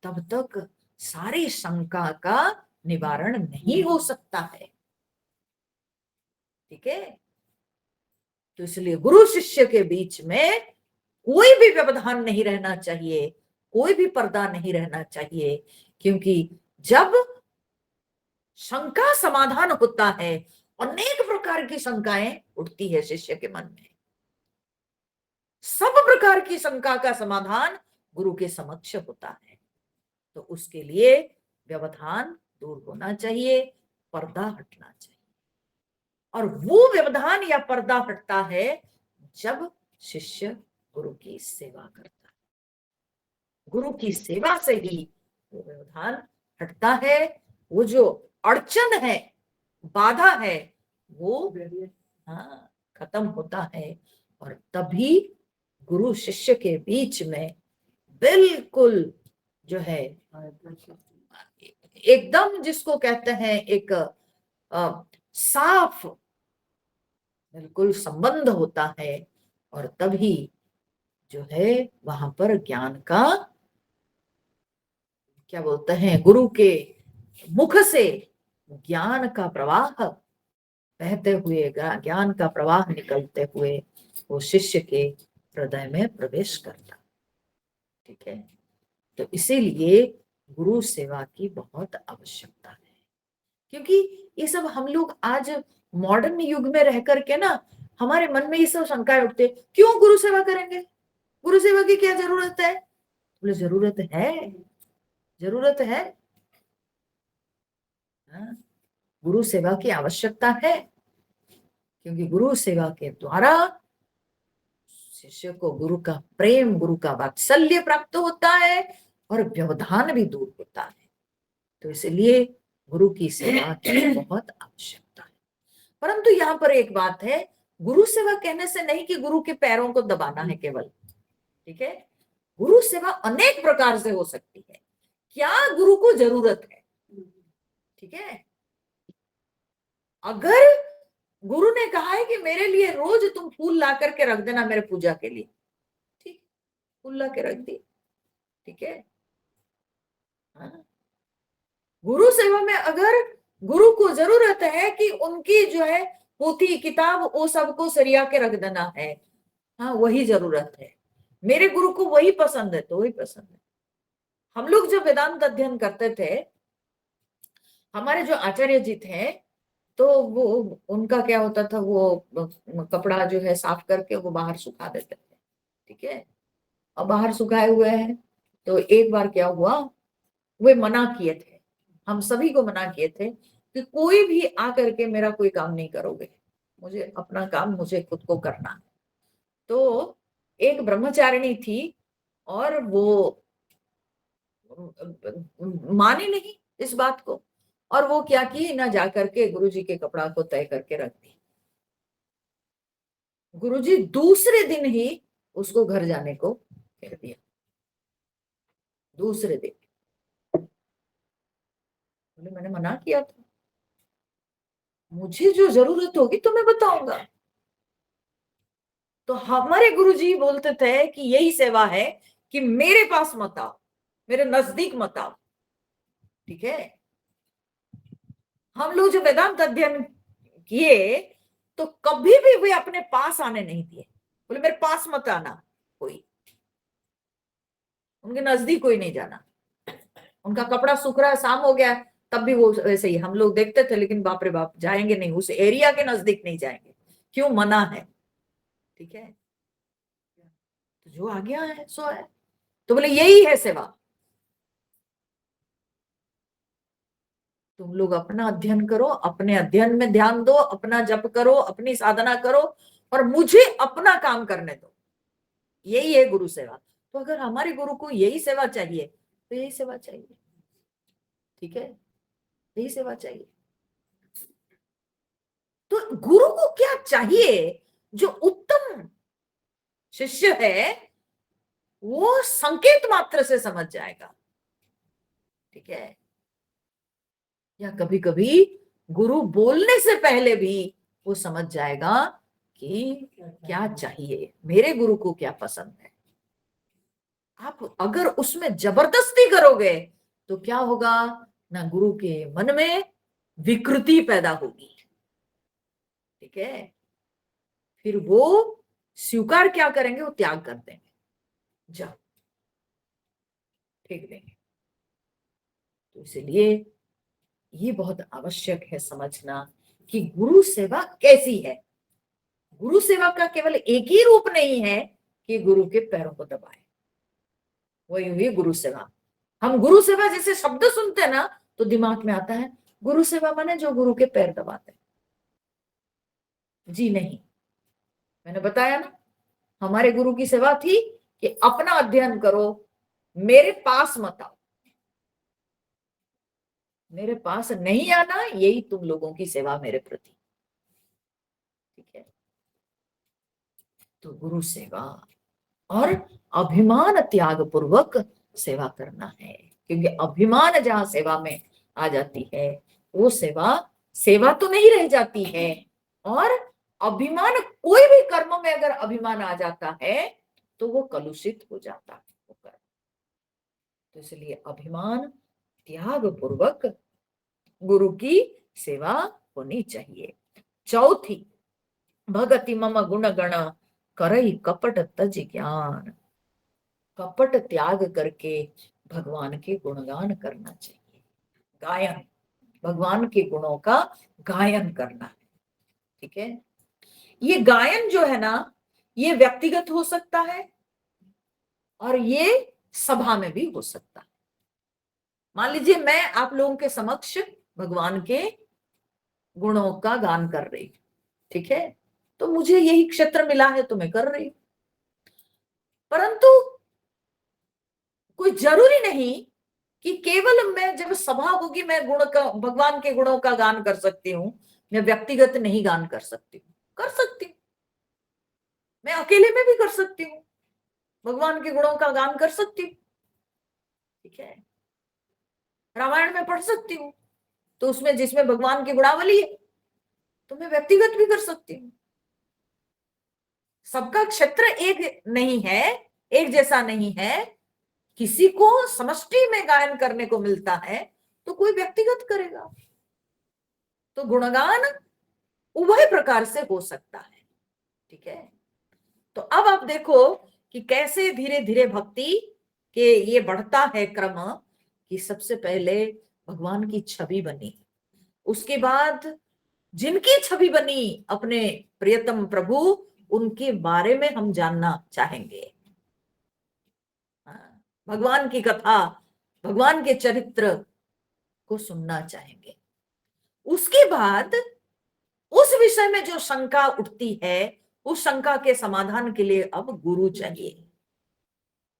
तब तक सारी शंका का निवारण नहीं हो सकता है। ठीक है, तो इसलिए गुरु शिष्य के बीच में कोई भी व्यवधान नहीं रहना चाहिए, कोई भी पर्दा नहीं रहना चाहिए, क्योंकि जब शंका समाधान होता है, अनेक प्रकार की शंकाएं उठती है शिष्य के मन में, सब प्रकार की शंका का समाधान गुरु के समक्ष होता है। तो उसके लिए व्यवधान दूर होना चाहिए, पर्दा हटना चाहिए। और वो व्यवधान या पर्दा हटता है जब शिष्य गुरु की सेवा करता है। गुरु की सेवा से ही वो व्यवधान हटता है, वो जो अड़चन है, बाधा है, वो खत्म होता है। और तभी गुरु शिष्य के बीच में बिल्कुल जो है एकदम जिसको कहते हैं एक साफ बिल्कुल संबंध होता है। और तभी जो है वहां पर ज्ञान का क्या बोलते हैं, गुरु के मुख से ज्ञान का प्रवाह बहते हुए, ज्ञान का प्रवाह निकलते हुए वो शिष्य के हृदय में प्रवेश करता। ठीक है, तो इसीलिए गुरु सेवा की बहुत आवश्यकता है। क्योंकि ये सब हम लोग आज मॉडर्न युग में रह करके ना, हमारे मन में ये सब शंकाएं उठते, क्यों गुरु सेवा करेंगे, गुरु सेवा की क्या जरूरत है? बोले जरूरत है, जरूरत है। गुरु सेवा की आवश्यकता है, क्योंकि गुरु सेवा के द्वारा शिष्य को गुरु का प्रेम, गुरु का वात्सल्य प्राप्त होता है और व्यवधान भी दूर होता है। तो इसलिए गुरु की सेवा की बहुत आवश्यकता है। परंतु यहाँ पर एक बात है, गुरु सेवा कहने से नहीं कि गुरु के पैरों को दबाना है केवल, ठीक है। गुरु सेवा अनेक प्रकार से हो सकती है, क्या गुरु को जरूरत है, ठीक है। अगर गुरु ने कहा है कि मेरे लिए रोज तुम फूल ला करके रख देना मेरे पूजा के लिए, ठीक, फूल ला के रख दी, ठीक है। हाँ? गुरु सेवा में अगर गुरु को जरूरत है कि उनकी जो है पोथी किताब वो सबको सरिया के रख देना है, हाँ वही जरूरत है, मेरे गुरु को वही पसंद है तो वही पसंद है। हम लोग जब वेदांत अध्ययन करते थे, हमारे जो आचार्य जी थे, तो वो उनका क्या होता था, वो कपड़ा जो है साफ करके वो बाहर सुखा देते थे, ठीक है। अब बाहर सुखाए हुए हैं, तो एक बार क्या हुआ, वे मना किए थे, हम सभी को मना किए थे कि कोई भी आकर के मेरा कोई काम नहीं करोगे, मुझे अपना काम मुझे खुद को करना है। तो एक ब्रह्मचारिणी थी और वो मानी नहीं इस बात को, और वो क्या की ना, जाकर के गुरुजी के कपड़ा को तय करके रख दी। गुरुजी दूसरे दिन ही उसको घर जाने को कह दिया, दूसरे दिन। बोले मैंने मना किया था, मुझे जो जरूरत होगी तो मैं बताऊंगा। तो हमारे गुरुजी बोलते थे कि यही सेवा है कि मेरे पास मत आओ, मेरे नजदीक मत आओ, ठीक है। हम लोग जो वेदांत अध्ययन किए तो कभी भी वे अपने पास आने नहीं दिए, बोले मेरे पास मत आना, कोई उनके नजदीक कोई नहीं जाना। उनका कपड़ा सूख रहा है, शाम हो गया, तब भी वो वैसे ही हम लोग देखते थे, लेकिन बाप रे बाप जाएंगे नहीं, उस एरिया के नजदीक नहीं जाएंगे, क्यों, मना है, ठीक है। तो जो आ गया है सो है। तो बोले यही है सेवा, तुम लोग अपना अध्ययन करो, अपने अध्ययन में ध्यान दो, अपना जप करो, अपनी साधना करो और मुझे अपना काम करने दो, यही है गुरु सेवा। तो अगर हमारे गुरु को यही सेवा चाहिए तो यही सेवा चाहिए, ठीक है, यही सेवा चाहिए। तो गुरु को क्या चाहिए, जो उत्तम शिष्य है वो संकेत मात्र से समझ जाएगा, ठीक है। या कभी कभी गुरु बोलने से पहले भी वो समझ जाएगा कि क्या चाहिए, मेरे गुरु को क्या पसंद है। आप अगर उसमें जबरदस्ती करोगे तो क्या होगा ना, गुरु के मन में विकृति पैदा होगी, ठीक है। फिर वो स्वीकार क्या करेंगे, वो त्याग कर देंगे, जाओ फेंक देंगे। तो इसलिए ये बहुत आवश्यक है समझना कि गुरु सेवा कैसी है। गुरु सेवा का केवल एक ही रूप नहीं है कि गुरु के पैरों को दबाए, वही हुई गुरु सेवा। हम गुरु सेवा जैसे शब्द सुनते हैं ना तो दिमाग में आता है गुरु सेवा माने जो गुरु के पैर दबाते हैं, जी नहीं। मैंने बताया ना, हमारे गुरु की सेवा थी कि अपना अध्ययन करो, मेरे पास मत आओ, मेरे पास नहीं आना, यही तुम लोगों की सेवा मेरे प्रति, ठीक है। तो गुरु सेवा और अभिमान त्याग पूर्वक सेवा करना है, क्योंकि अभिमान जहां सेवा में आ जाती है वो सेवा सेवा तो नहीं रह जाती है, और अभिमान, कोई भी कर्म में अगर अभिमान आ जाता है तो वो कलुषित हो जाता है वो कर्म। तो इसलिए अभिमान त्याग पूर्वक गुरु की सेवा होनी चाहिए। चौथी, भगति मम गुण गण करई कपट तज ज्ञान, कपट त्याग करके भगवान के गुणगान करना चाहिए, गायन, भगवान के गुणों का गायन करना है, ठीक है। ये गायन जो है ना, ये व्यक्तिगत हो सकता है और ये सभा में भी हो सकता है। मान लीजिए मैं आप लोगों के समक्ष भगवान के गुणों का गान कर रही हूं, ठीक है। तो मुझे यही क्षेत्र मिला है तो मैं कर रही हूं, परंतु कोई जरूरी नहीं कि केवल मैं जब सभा होगी मैं गुण का, भगवान के गुणों का गान कर सकती हूँ, मैं व्यक्तिगत नहीं गान कर सकती हूँ। कर सकती हूँ, मैं अकेले में भी कर सकती हूँ, भगवान के गुणों का गान कर सकती हूँ, ठीक है। रामायण में पढ़ सकती हूँ, तो उसमें जिसमें भगवान की गुणावली है तो मैं व्यक्तिगत भी कर सकती हूँ। सबका क्षेत्र एक नहीं है, एक जैसा नहीं है। किसी को समष्टि में गायन करने को मिलता है तो कोई व्यक्तिगत करेगा। तो गुणगान उभय प्रकार से हो सकता है, ठीक है। तो अब आप देखो कि कैसे धीरे धीरे भक्ति के ये बढ़ता है क्रम, कि सबसे पहले भगवान की छवि बनी, उसके बाद जिनकी छवि बनी अपने प्रियतम प्रभु, उनके बारे में हम जानना चाहेंगे। हाँ, भगवान की कथा, भगवान के चरित्र को सुनना चाहेंगे। उसके बाद उस विषय में जो शंका उठती है, उस शंका के समाधान के लिए अब गुरु चाहिए,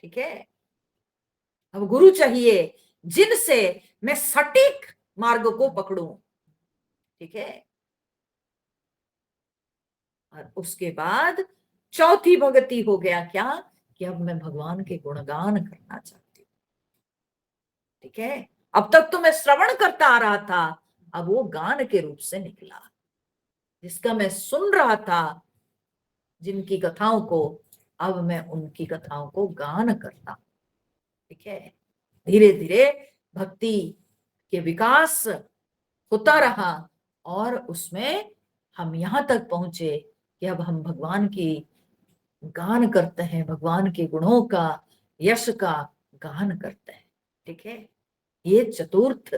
ठीक है। अब गुरु चाहिए जिनसे मैं सटीक मार्ग को पकड़ूं, ठीक है। और उसके बाद चौथी भक्ति हो गया क्या, कि अब मैं भगवान के गुणगान करना चाहती हूँ, ठीक है। अब तक तो मैं श्रवण करता आ रहा था, अब वो गान के रूप से निकला, जिसका मैं सुन रहा था जिनकी कथाओं को, अब मैं उनकी कथाओं को गान करता हूं, ठीक है। धीरे धीरे भक्ति के विकास होता रहा और उसमें हम यहां तक पहुंचे कि अब हम भगवान की गान करते हैं, भगवान के गुणों का, यश का गान करते हैं, ठीक है। ये चतुर्थ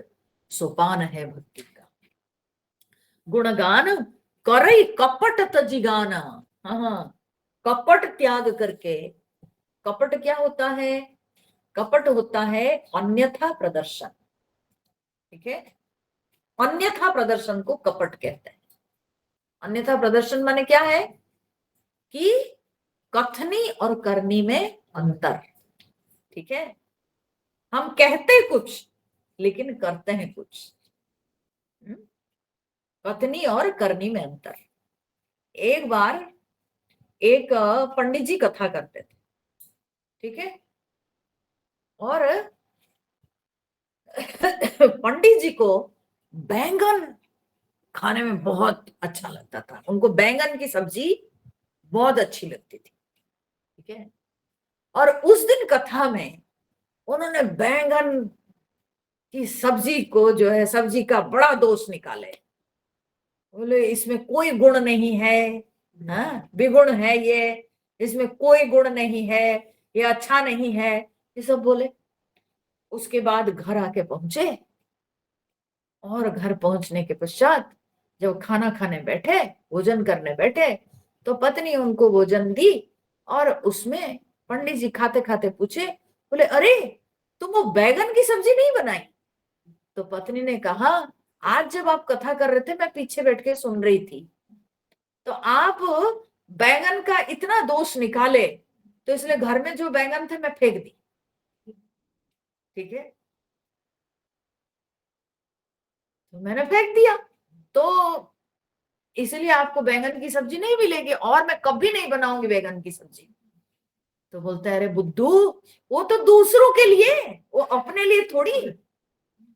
सोपान है भक्ति का। गुणगान करई कपट तजिगान, हाँ, कपट त्याग करके। कपट क्या होता है? कपट होता है अन्यथा प्रदर्शन, ठीक है। अन्यथा प्रदर्शन को कपट कहते हैं। अन्यथा प्रदर्शन माने क्या है? कि कथनी और करनी में अंतर, ठीक है। हम कहते कुछ लेकिन करते हैं कुछ। कथनी और करनी में अंतर। एक बार एक पंडित जी कथा करते थे, ठीक है। और पंडित जी को बैंगन खाने में बहुत अच्छा लगता था, उनको बैंगन की सब्जी बहुत अच्छी लगती थी, ठीक है। और उस दिन कथा में उन्होंने बैंगन की सब्जी को जो है, सब्जी का बड़ा दोष निकाले। बोले इसमें कोई गुण नहीं है, हाँ, विगुण है ये, इसमें कोई गुण नहीं है, ये अच्छा नहीं है, ये सब बोले। उसके बाद घर आके पहुंचे और घर पहुंचने के पश्चात जब खाना खाने बैठे, भोजन करने बैठे, तो पत्नी उनको भोजन दी और उसमें पंडित जी खाते खाते पूछे, बोले अरे तुम वो बैगन की सब्जी नहीं बनाई? तो पत्नी ने कहा आज जब आप कथा कर रहे थे मैं पीछे बैठ के सुन रही थी, तो आप बैंगन का इतना दोष निकाले, तो इसलिए घर में जो बैंगन थे मैं फेंक दी, ठीक है। तो मैंने फेंक दिया, तो इसलिए आपको बैंगन की सब्जी नहीं मिलेगी और मैं कभी नहीं बनाऊंगी बैंगन की सब्जी। तो बोलता है अरे बुद्धू, वो तो दूसरों के लिए, वो अपने लिए थोड़ी,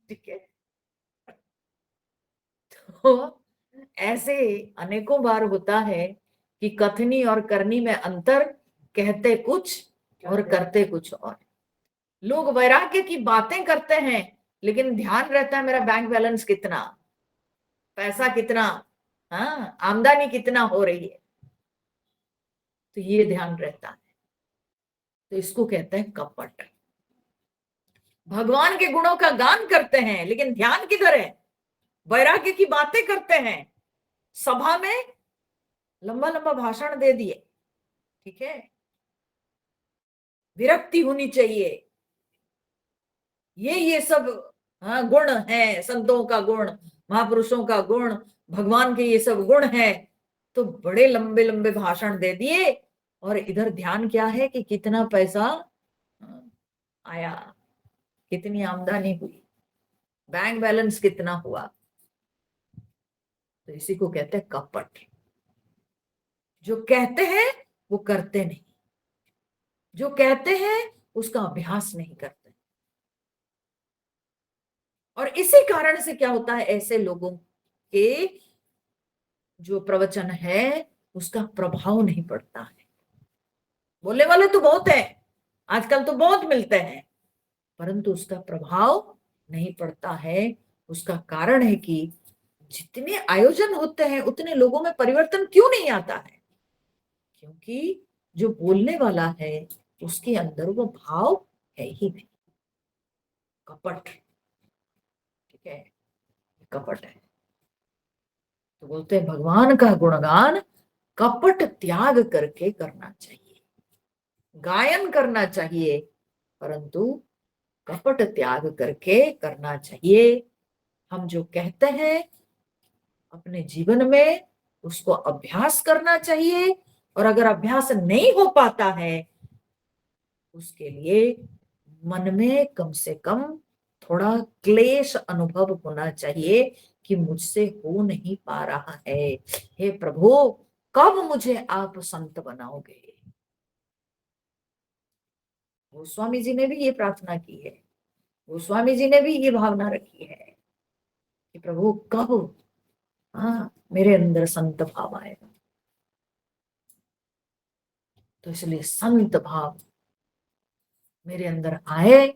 ठीक है। तो ऐसे अनेकों बार होता है कि कथनी और करनी में अंतर, कहते कुछ और करते कुछ और। लोग वैराग्य की बातें करते हैं लेकिन ध्यान रहता है मेरा बैंक बैलेंस कितना, पैसा कितना, हाँ, आमदनी कितना हो रही है, तो ये ध्यान रहता है। तो इसको कहते हैं कपट। भगवान के गुणों का गान करते हैं लेकिन ध्यान किधर है? वैराग्य की बातें करते हैं, सभा में लंबा लंबा भाषण दे दिए, ठीक है। विरक्ति होनी चाहिए, ये सब, हाँ, गुण है संतों का गुण, महापुरुषों का गुण, भगवान के ये सब गुण है, तो बड़े लंबे लंबे भाषण दे दिए, और इधर ध्यान क्या है कि कितना पैसा आया, कितनी आमदनी हुई, बैंक बैलेंस कितना हुआ। तो इसी को कहते हैं कपट। जो कहते हैं वो करते नहीं, जो कहते हैं उसका अभ्यास नहीं करते। और इसी कारण से क्या होता है, ऐसे लोगों के जो प्रवचन है उसका प्रभाव नहीं पड़ता है। बोलने वाले तो बहुत है, आजकल तो बहुत मिलते हैं, परंतु उसका प्रभाव नहीं पड़ता है। उसका कारण है कि जितने आयोजन होते हैं उतने लोगों में परिवर्तन क्यों नहीं आता है, क्योंकि जो बोलने वाला है उसके अंदर वो भाव है ही नहीं। कपट, ठीक है, कपट है। तो बोलते हैं भगवान का गुणगान कपट त्याग करके करना चाहिए, गायन करना चाहिए, परंतु कपट त्याग करके करना चाहिए। हम जो कहते हैं अपने जीवन में उसको अभ्यास करना चाहिए, और अगर अभ्यास नहीं हो पाता है उसके लिए मन में कम से कम थोड़ा क्लेश अनुभव होना चाहिए कि मुझसे हो नहीं पा रहा है, हे प्रभु कब मुझे आप संत बनाओगे। गोस्वामी जी ने भी ये प्रार्थना की है, गोस्वामी जी ने भी ये भावना रखी है कि प्रभु कब मेरे अंदर संत भाव आएगा। तो इसलिए संत भाव मेरे अंदर आए,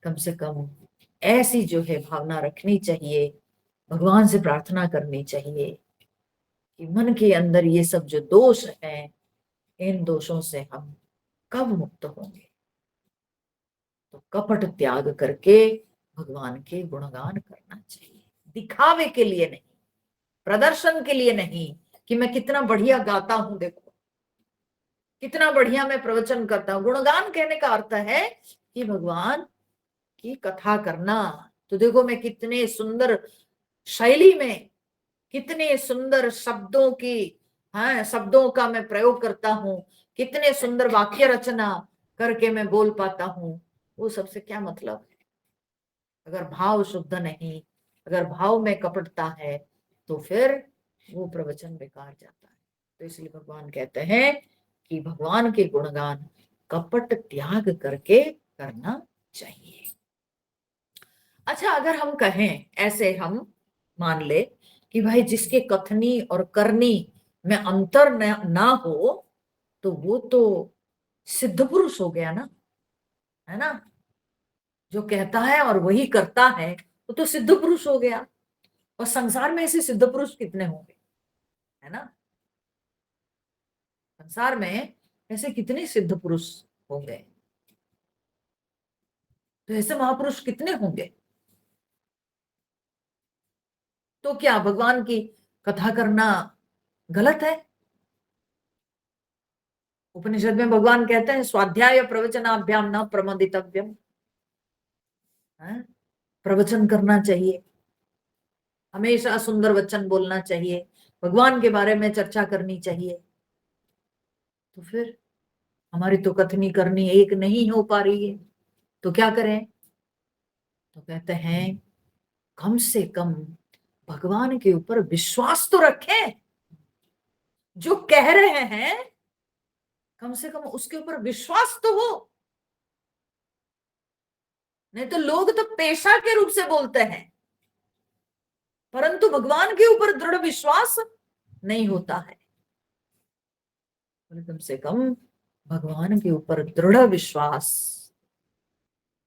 कम से कम ऐसी जो है भावना रखनी चाहिए, भगवान से प्रार्थना करनी चाहिए कि मन के अंदर ये सब जो दोष हैं इन दोषों से हम कब मुक्त होंगे। तो कपट त्याग करके भगवान के गुणगान करना चाहिए, दिखावे के लिए नहीं, प्रदर्शन के लिए नहीं कि मैं कितना बढ़िया गाता हूं, देखो कितना बढ़िया मैं प्रवचन करता हूं। गुणगान कहने का अर्थ है कि भगवान की कथा करना। तो देखो मैं कितने सुंदर शैली में, कितने सुंदर शब्दों की, हाँ शब्दों का मैं प्रयोग करता हूँ, कितने सुंदर वाक्य रचना करके मैं बोल पाता हूँ। वो सबसे क्या मतलब है अगर भाव शुद्ध नहीं, अगर भाव में कपटता है तो फिर वो प्रवचन बेकार जाता है। तो इसलिए भगवान कहते हैं कि भगवान के गुणगान कपट त्याग करके करना चाहिए। अच्छा, अगर हम कहें ऐसे, हम मान ले कि भाई जिसके कथनी और करनी में अंतर ना हो तो वो तो सिद्ध पुरुष हो गया ना, है ना। जो कहता है और वही करता है वो तो सिद्ध पुरुष हो गया। और संसार में ऐसे सिद्ध पुरुष कितने होंगे, है ना। संसार में ऐसे कितने सिद्ध पुरुष होंगे, तो ऐसे महापुरुष कितने होंगे। तो क्या भगवान की कथा करना गलत है। उपनिषद में भगवान कहते हैं स्वाध्याय प्रवचनाभ्याम न प्रमदितव्यम, प्रवचन करना चाहिए, हमेशा सुंदर वचन बोलना चाहिए, भगवान के बारे में चर्चा करनी चाहिए। तो फिर हमारी तो कथनी करनी एक नहीं हो पा रही है, तो क्या करें। तो कहते हैं कम से कम भगवान के ऊपर विश्वास तो रखें, जो कह रहे हैं कम से कम उसके ऊपर विश्वास तो हो। नहीं तो लोग तो पेशा के रूप से बोलते हैं, परंतु भगवान के ऊपर दृढ़ विश्वास नहीं होता है। कम से कम भगवान के ऊपर दृढ़ विश्वास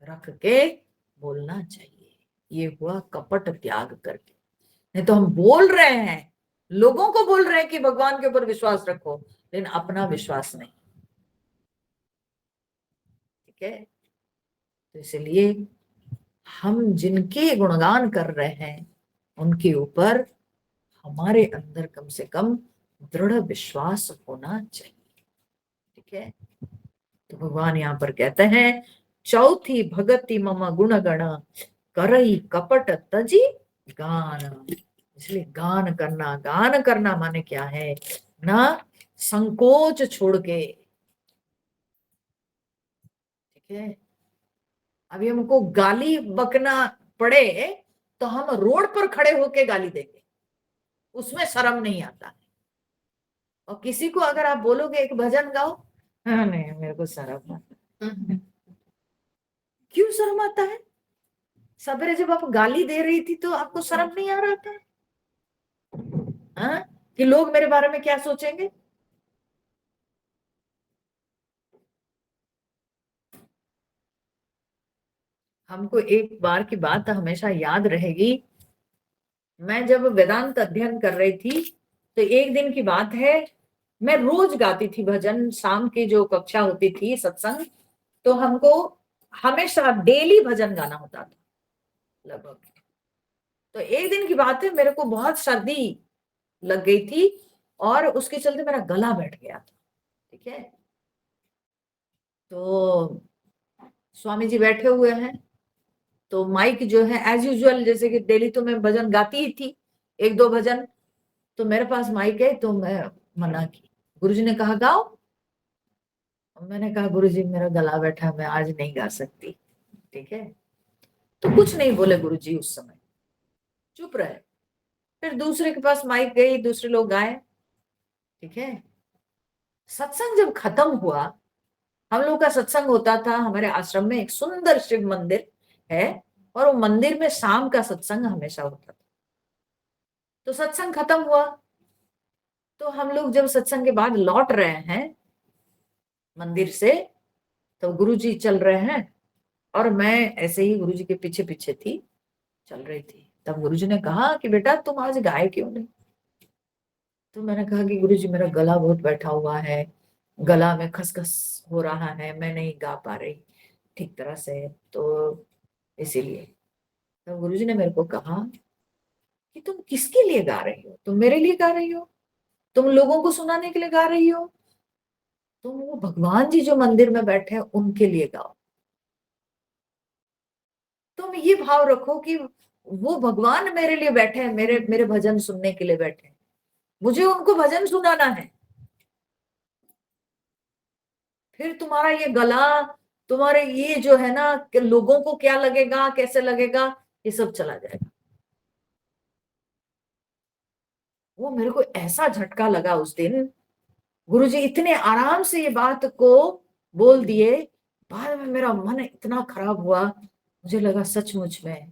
रख के बोलना चाहिए। ये हुआ कपट त्याग करके। नहीं तो हम बोल रहे हैं, लोगों को बोल रहे हैं कि भगवान के ऊपर विश्वास रखो, लेकिन अपना विश्वास नहीं, ठीक है। तो इसलिए हम जिनके गुणगान कर रहे हैं उनके ऊपर हमारे अंदर कम से कम दृढ़ विश्वास होना चाहिए, ठीक है। तो भगवान यहाँ पर कहते हैं चौथी भगति मम गुण गण करई कपट तजी गान। इसलिए गान करना माने क्या है ना, संकोच छोड़ के। ठीक है, अभी हमको गाली बकना पड़े तो हम रोड पर खड़े होके गाली देंगे, उसमें शर्म नहीं आता है। और किसी को अगर आप बोलोगे एक भजन गाओ, हाँ नहीं मेरे को शर्म आता है। क्यों शर्म आता है? सवेरे जब आप गाली दे रही थी तो आपको शर्म नहीं आ रहा था? हाँ? कि लोग मेरे बारे में क्या सोचेंगे? हमको एक बार की बात हमेशा याद रहेगी। मैं जब वेदांत अध्ययन कर रही थी तो एक दिन की बात है, मैं रोज गाती थी भजन, शाम की जो कक्षा होती थी सत्संग, तो हमको हमेशा डेली भजन गाना होता था लगभग। तो एक दिन की बात है, मेरे को बहुत सर्दी लग गई थी और उसके चलते मेरा गला बैठ गया था। ठीक है, तो स्वामी जी बैठे हुए हैं, तो माइक जो है एज यूजुअल जैसे कि डेली तो मैं भजन गाती ही थी, एक दो भजन, तो मेरे पास माइक है, तो मैं मना की। गुरुजी ने कहा गाओ, मैंने कहा गुरुजी मेरा गला बैठा, मैं आज नहीं गा सकती। ठीक है, तो कुछ नहीं बोले गुरुजी, उस समय चुप रहे। फिर दूसरे के पास माइक गई, दूसरे लोग गाए। ठीक है, सत्संग जब खत्म हुआ, हम लोग का सत्संग होता था हमारे आश्रम में, एक सुंदर शिव मंदिर है, और वो मंदिर में शाम का सत्संग हमेशा होता था। तो सत्संग खत्म हुआ, तो हम लोग जब सत्संग के बाद लौट रहे हैं मंदिर से, तो गुरुजी चल रहे हैं और मैं ऐसे ही गुरुजी के पीछे पीछे थी, चल रही थी। तब गुरुजी ने कहा कि बेटा तुम आज गाए क्यों नहीं? तो मैंने कहा कि गुरुजी मेरा गला बहुत बैठा हुआ है, गला में खसखस हो रहा है, मैं नहीं गा पा रही ठीक तरह से, तो इसीलिए। तो गुरुजी ने मेरे को कहा कि तुम किसके लिए गा रही हो? तुम मेरे लिए गा रही हो? तुम लोगों को सुनाने के लिए गा रही हो? तुम वो भगवान जी जो मंदिर में बैठे हैं उनके लिए गाओ। तुम ये भाव रखो कि वो भगवान मेरे लिए बैठे हैं, मेरे मेरे भजन सुनने के लिए बैठे हैं, मुझे उनको भजन सुनाना है। फिर तुम्हारा ये गला, तुम्हारे ये जो है ना कि लोगों को क्या लगेगा, कैसे लगेगा, ये सब चला जाएगा। वो मेरे को ऐसा झटका लगा उस दिन, गुरुजी इतने आराम से ये बात को बोल दिए। बाद में मेरा मन इतना खराब हुआ, मुझे लगा सचमुच में,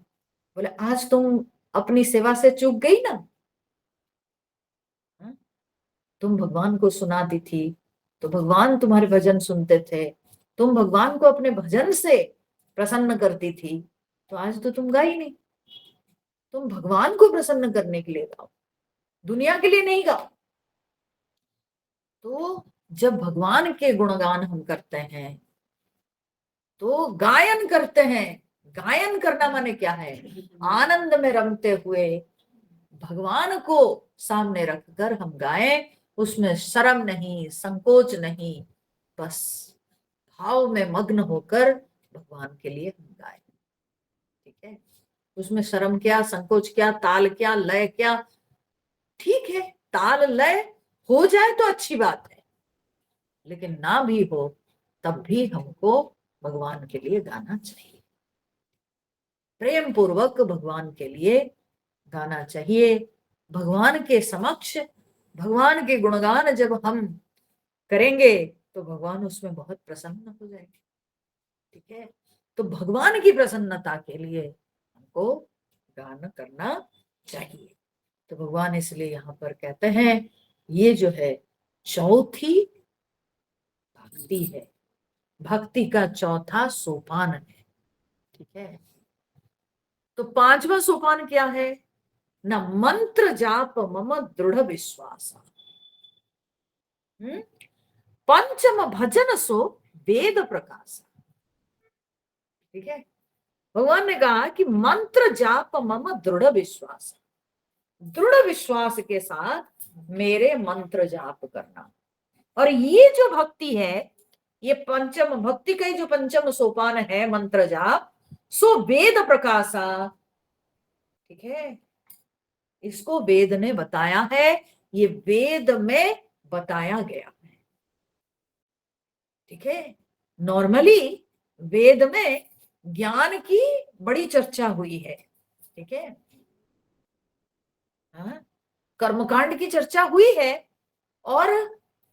बोले आज तुम अपनी सेवा से चूक गई ना। हाँ? तुम भगवान को सुनाती थी तो भगवान तुम्हारे भजन सुनते थे, तुम भगवान को अपने भजन से प्रसन्न करती थी, तो आज तो तुम गाई नहीं। तुम भगवान को प्रसन्न करने के लिए गाओ, दुनिया के लिए नहीं गाओ। तो जब भगवान के गुणगान हम करते हैं तो गायन करते हैं। गायन करना माने क्या है? आनंद में रमते हुए भगवान को सामने रखकर हम गाएं, उसमें शर्म नहीं, संकोच नहीं, बस भाव में मग्न होकर भगवान के लिए हम गाएं। ठीक है, उसमें शर्म क्या, संकोच क्या, ताल क्या, लय क्या? ठीक है, ताल लय हो जाए तो अच्छी बात है, लेकिन ना भी हो तब भी हमको भगवान के लिए गाना चाहिए, प्रेम पूर्वक भगवान के लिए गाना चाहिए। भगवान के समक्ष भगवान के गुणगान जब हम करेंगे तो भगवान उसमें बहुत प्रसन्न हो जाएंगे। ठीक है, तो भगवान की प्रसन्नता के लिए हमको गान करना चाहिए। तो भगवान इसलिए यहाँ पर कहते हैं ये जो है चौथी भक्ति है, भक्ति का चौथा सोपान है। ठीक है, तो पांचवा सोपान क्या है न? मंत्र जाप मम दृढ़ विश्वास। पंचम भजन सो वेद प्रकाश। ठीक है, भगवान ने कहा कि मंत्र जाप मम दृढ़ विश्वास, दृढ़ विश्वास के साथ मेरे मंत्र जाप करना। और ये जो भक्ति है, ये पंचम भक्ति का ही जो पंचम सोपान है मंत्र जाप, सो वेद प्रकाशा। ठीक है, इसको वेद ने बताया है, ये वेद में बताया गया है। ठीक है, नॉर्मली वेद में ज्ञान की बड़ी चर्चा हुई है। ठीक है, हाँ? कर्मकांड की चर्चा हुई है, और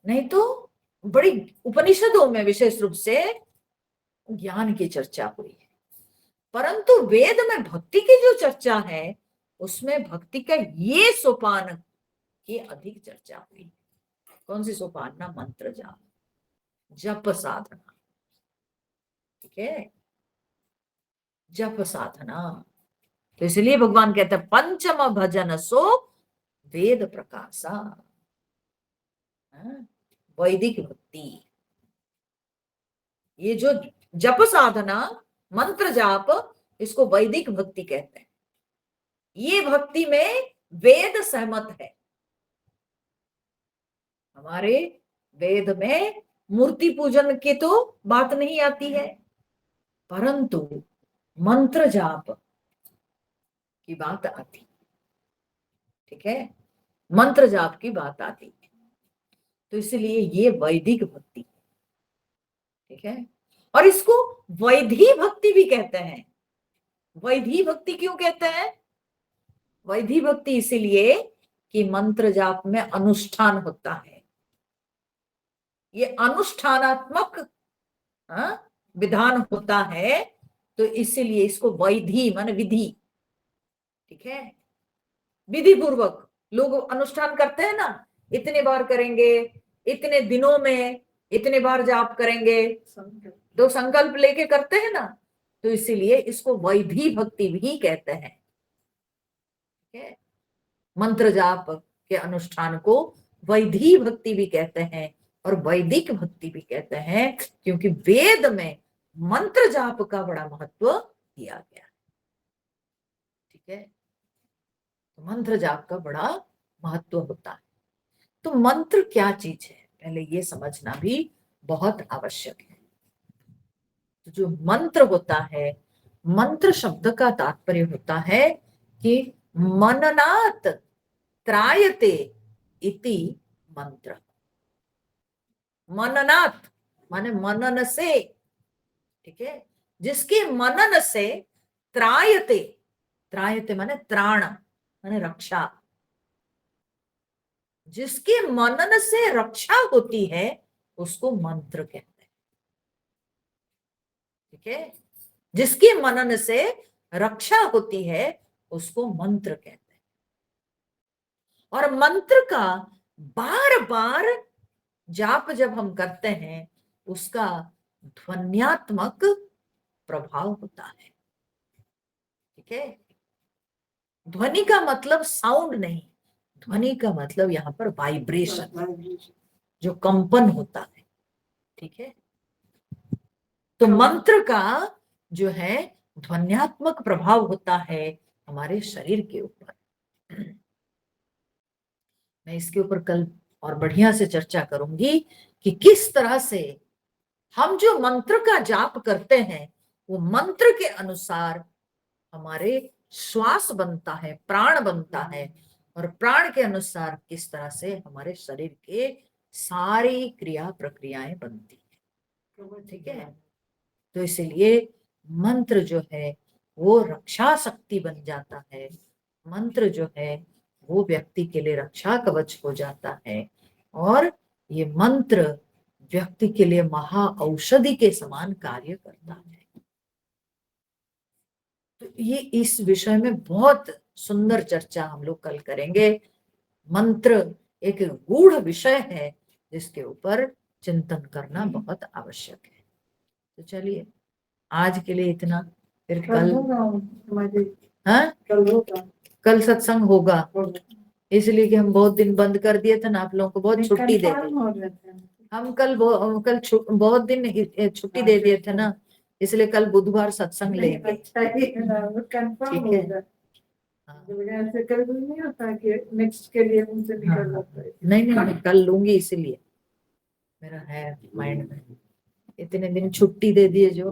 नहीं तो बड़ी उपनिषदों में विशेष रूप से ज्ञान की चर्चा हुई है। परंतु वेद में भक्ति की जो चर्चा है, उसमें भक्ति का ये सोपान की अधिक चर्चा हुई। कौन सी सोपान? ना मंत्र जाप, जप साधना। ठीक है, जप साधना। तो इसलिए भगवान कहते हैं पंचम भजन सो वेद प्रकाशा। वैदिक भक्ति, ये जो जप साधना, मंत्र जाप, इसको वैदिक भक्ति कहते हैं। ये भक्ति में वेद सहमत है। हमारे वेद में मूर्ति पूजन की तो बात नहीं आती है, परंतु मंत्र जाप की बात आती। ठीक है, मंत्र जाप की बात आती है, तो इसलिए ये वैदिक भक्ति। ठीक है, और इसको वैधी भक्ति भी कहते हैं। वैधी भक्ति क्यों कहते हैं? वैधी भक्ति इसलिए कि मंत्र जाप में अनुष्ठान होता है, ये अनुष्ठानात्मक विधान होता है, तो इसलिए इसको वैधी माने विधि। ठीक है, विधि पूर्वक लोग अनुष्ठान करते हैं ना, इतने बार करेंगे, इतने दिनों में इतने बार जाप करेंगे, तो संकल्प लेके करते हैं ना, तो इसीलिए इसको वैधी भक्ति भी कहते हैं। ठीक है, मंत्र जाप के अनुष्ठान को वैधी भक्ति भी कहते हैं और वैदिक भक्ति भी कहते हैं, क्योंकि वेद में मंत्र जाप का बड़ा महत्व दिया गया। ठीक है, तो मंत्र जाप का बड़ा महत्व होता है। तो मंत्र क्या चीज है, पहले ये समझना भी बहुत आवश्यक है। तो जो मंत्र होता है, मंत्र शब्द का तात्पर्य होता है कि मननात् त्रायते इति मंत्र। मननात् माने मनन से। ठीक है, जिसके मनन से त्रायते, त्रायते माने त्राण माने रक्षा, जिसके मनन से रक्षा होती है उसको मंत्र कहते हैं। ठीक है, जिसके मनन से रक्षा होती है उसको मंत्र कहते हैं। और मंत्र का बार बार जाप जब हम करते हैं, उसका ध्वन्यात्मक प्रभाव होता है। ठीक है, ध्वनि का मतलब साउंड नहीं, ध्वनि का मतलब यहाँ पर वाइब्रेशन, जो कंपन होता है। ठीक है, तो मंत्र का जो है ध्वन्यात्मक प्रभाव होता है हमारे शरीर के ऊपर। मैं इसके ऊपर कल और बढ़िया से चर्चा करूंगी कि किस तरह से हम जो मंत्र का जाप करते हैं, वो मंत्र के अनुसार हमारे श्वास बनता है, प्राण बनता है, और प्राण के अनुसार किस तरह से हमारे शरीर के सारी क्रिया प्रक्रियाएं बनती है। ठीक है, तो इसलिए मंत्र जो है वो रक्षा शक्ति बन जाता है। मंत्र जो है वो व्यक्ति के लिए रक्षा कवच हो जाता है, और ये मंत्र व्यक्ति के लिए महा औषधि के समान कार्य करता है। तो ये इस विषय में बहुत सुंदर चर्चा हम लोग कल करेंगे। मंत्र एक गूढ़ विषय है जिसके ऊपर चिंतन करना बहुत आवश्यक है। तो चलिए आज के लिए इतना, फिर कल कल सत्संग होगा, इसलिए कि हम बहुत दिन बंद कर दिए थे ना, आप लोगों को बहुत छुट्टी दे दी। हम कल बहुत दिन छुट्टी दे दिए थे ना, इसलिए कल बुधवार सत्संग लेंगे। ठीक है, ऐसे कल नहीं होता कि नेक्स्ट के लिए मुझसे निकल जाता है। नहीं, कल लूंगी, इसीलिए मेरा है माइंड में। इतने दिन छुट्टी दे दिए जो।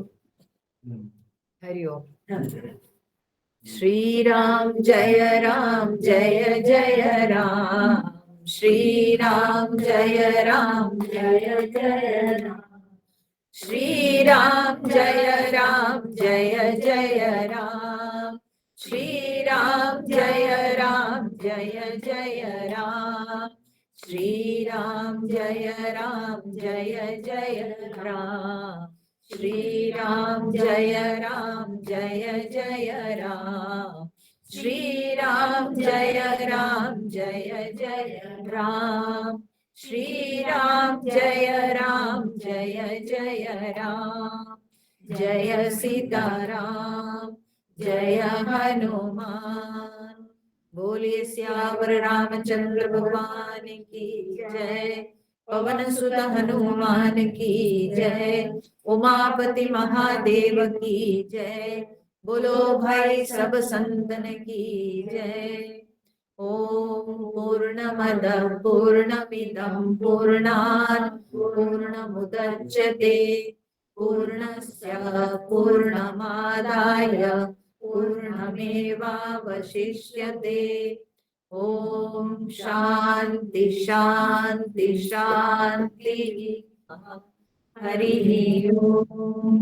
हरिओम। श्री राम जय राम जय जय राम, श्री राम जय राम जय जय राम, श्री राम जय राम जय जय राम, श्री राम जय राम जय जय राम, श्री राम जय राम जय जय राम, श्री राम जय राम जय जय राम, श्री राम जय राम जय जय राम, श्री राम जय राम जय जय राम, जय सीताराम जय हनुमान, बोलिए सियावर रामचंद्र भगवान की जय, पवन सुत हनुमान की जय, उमापति महादेव की जय, बोलो भाई सब संतन की जय। ओम पूर्णमद पूर्णमिदं पूर्णात् पूर्णमुदच्यते पूर्णस्य पूर्णमादाय पूर्णमेवावशिष्यते। ओम शांति शांति शांति। हरि ओम।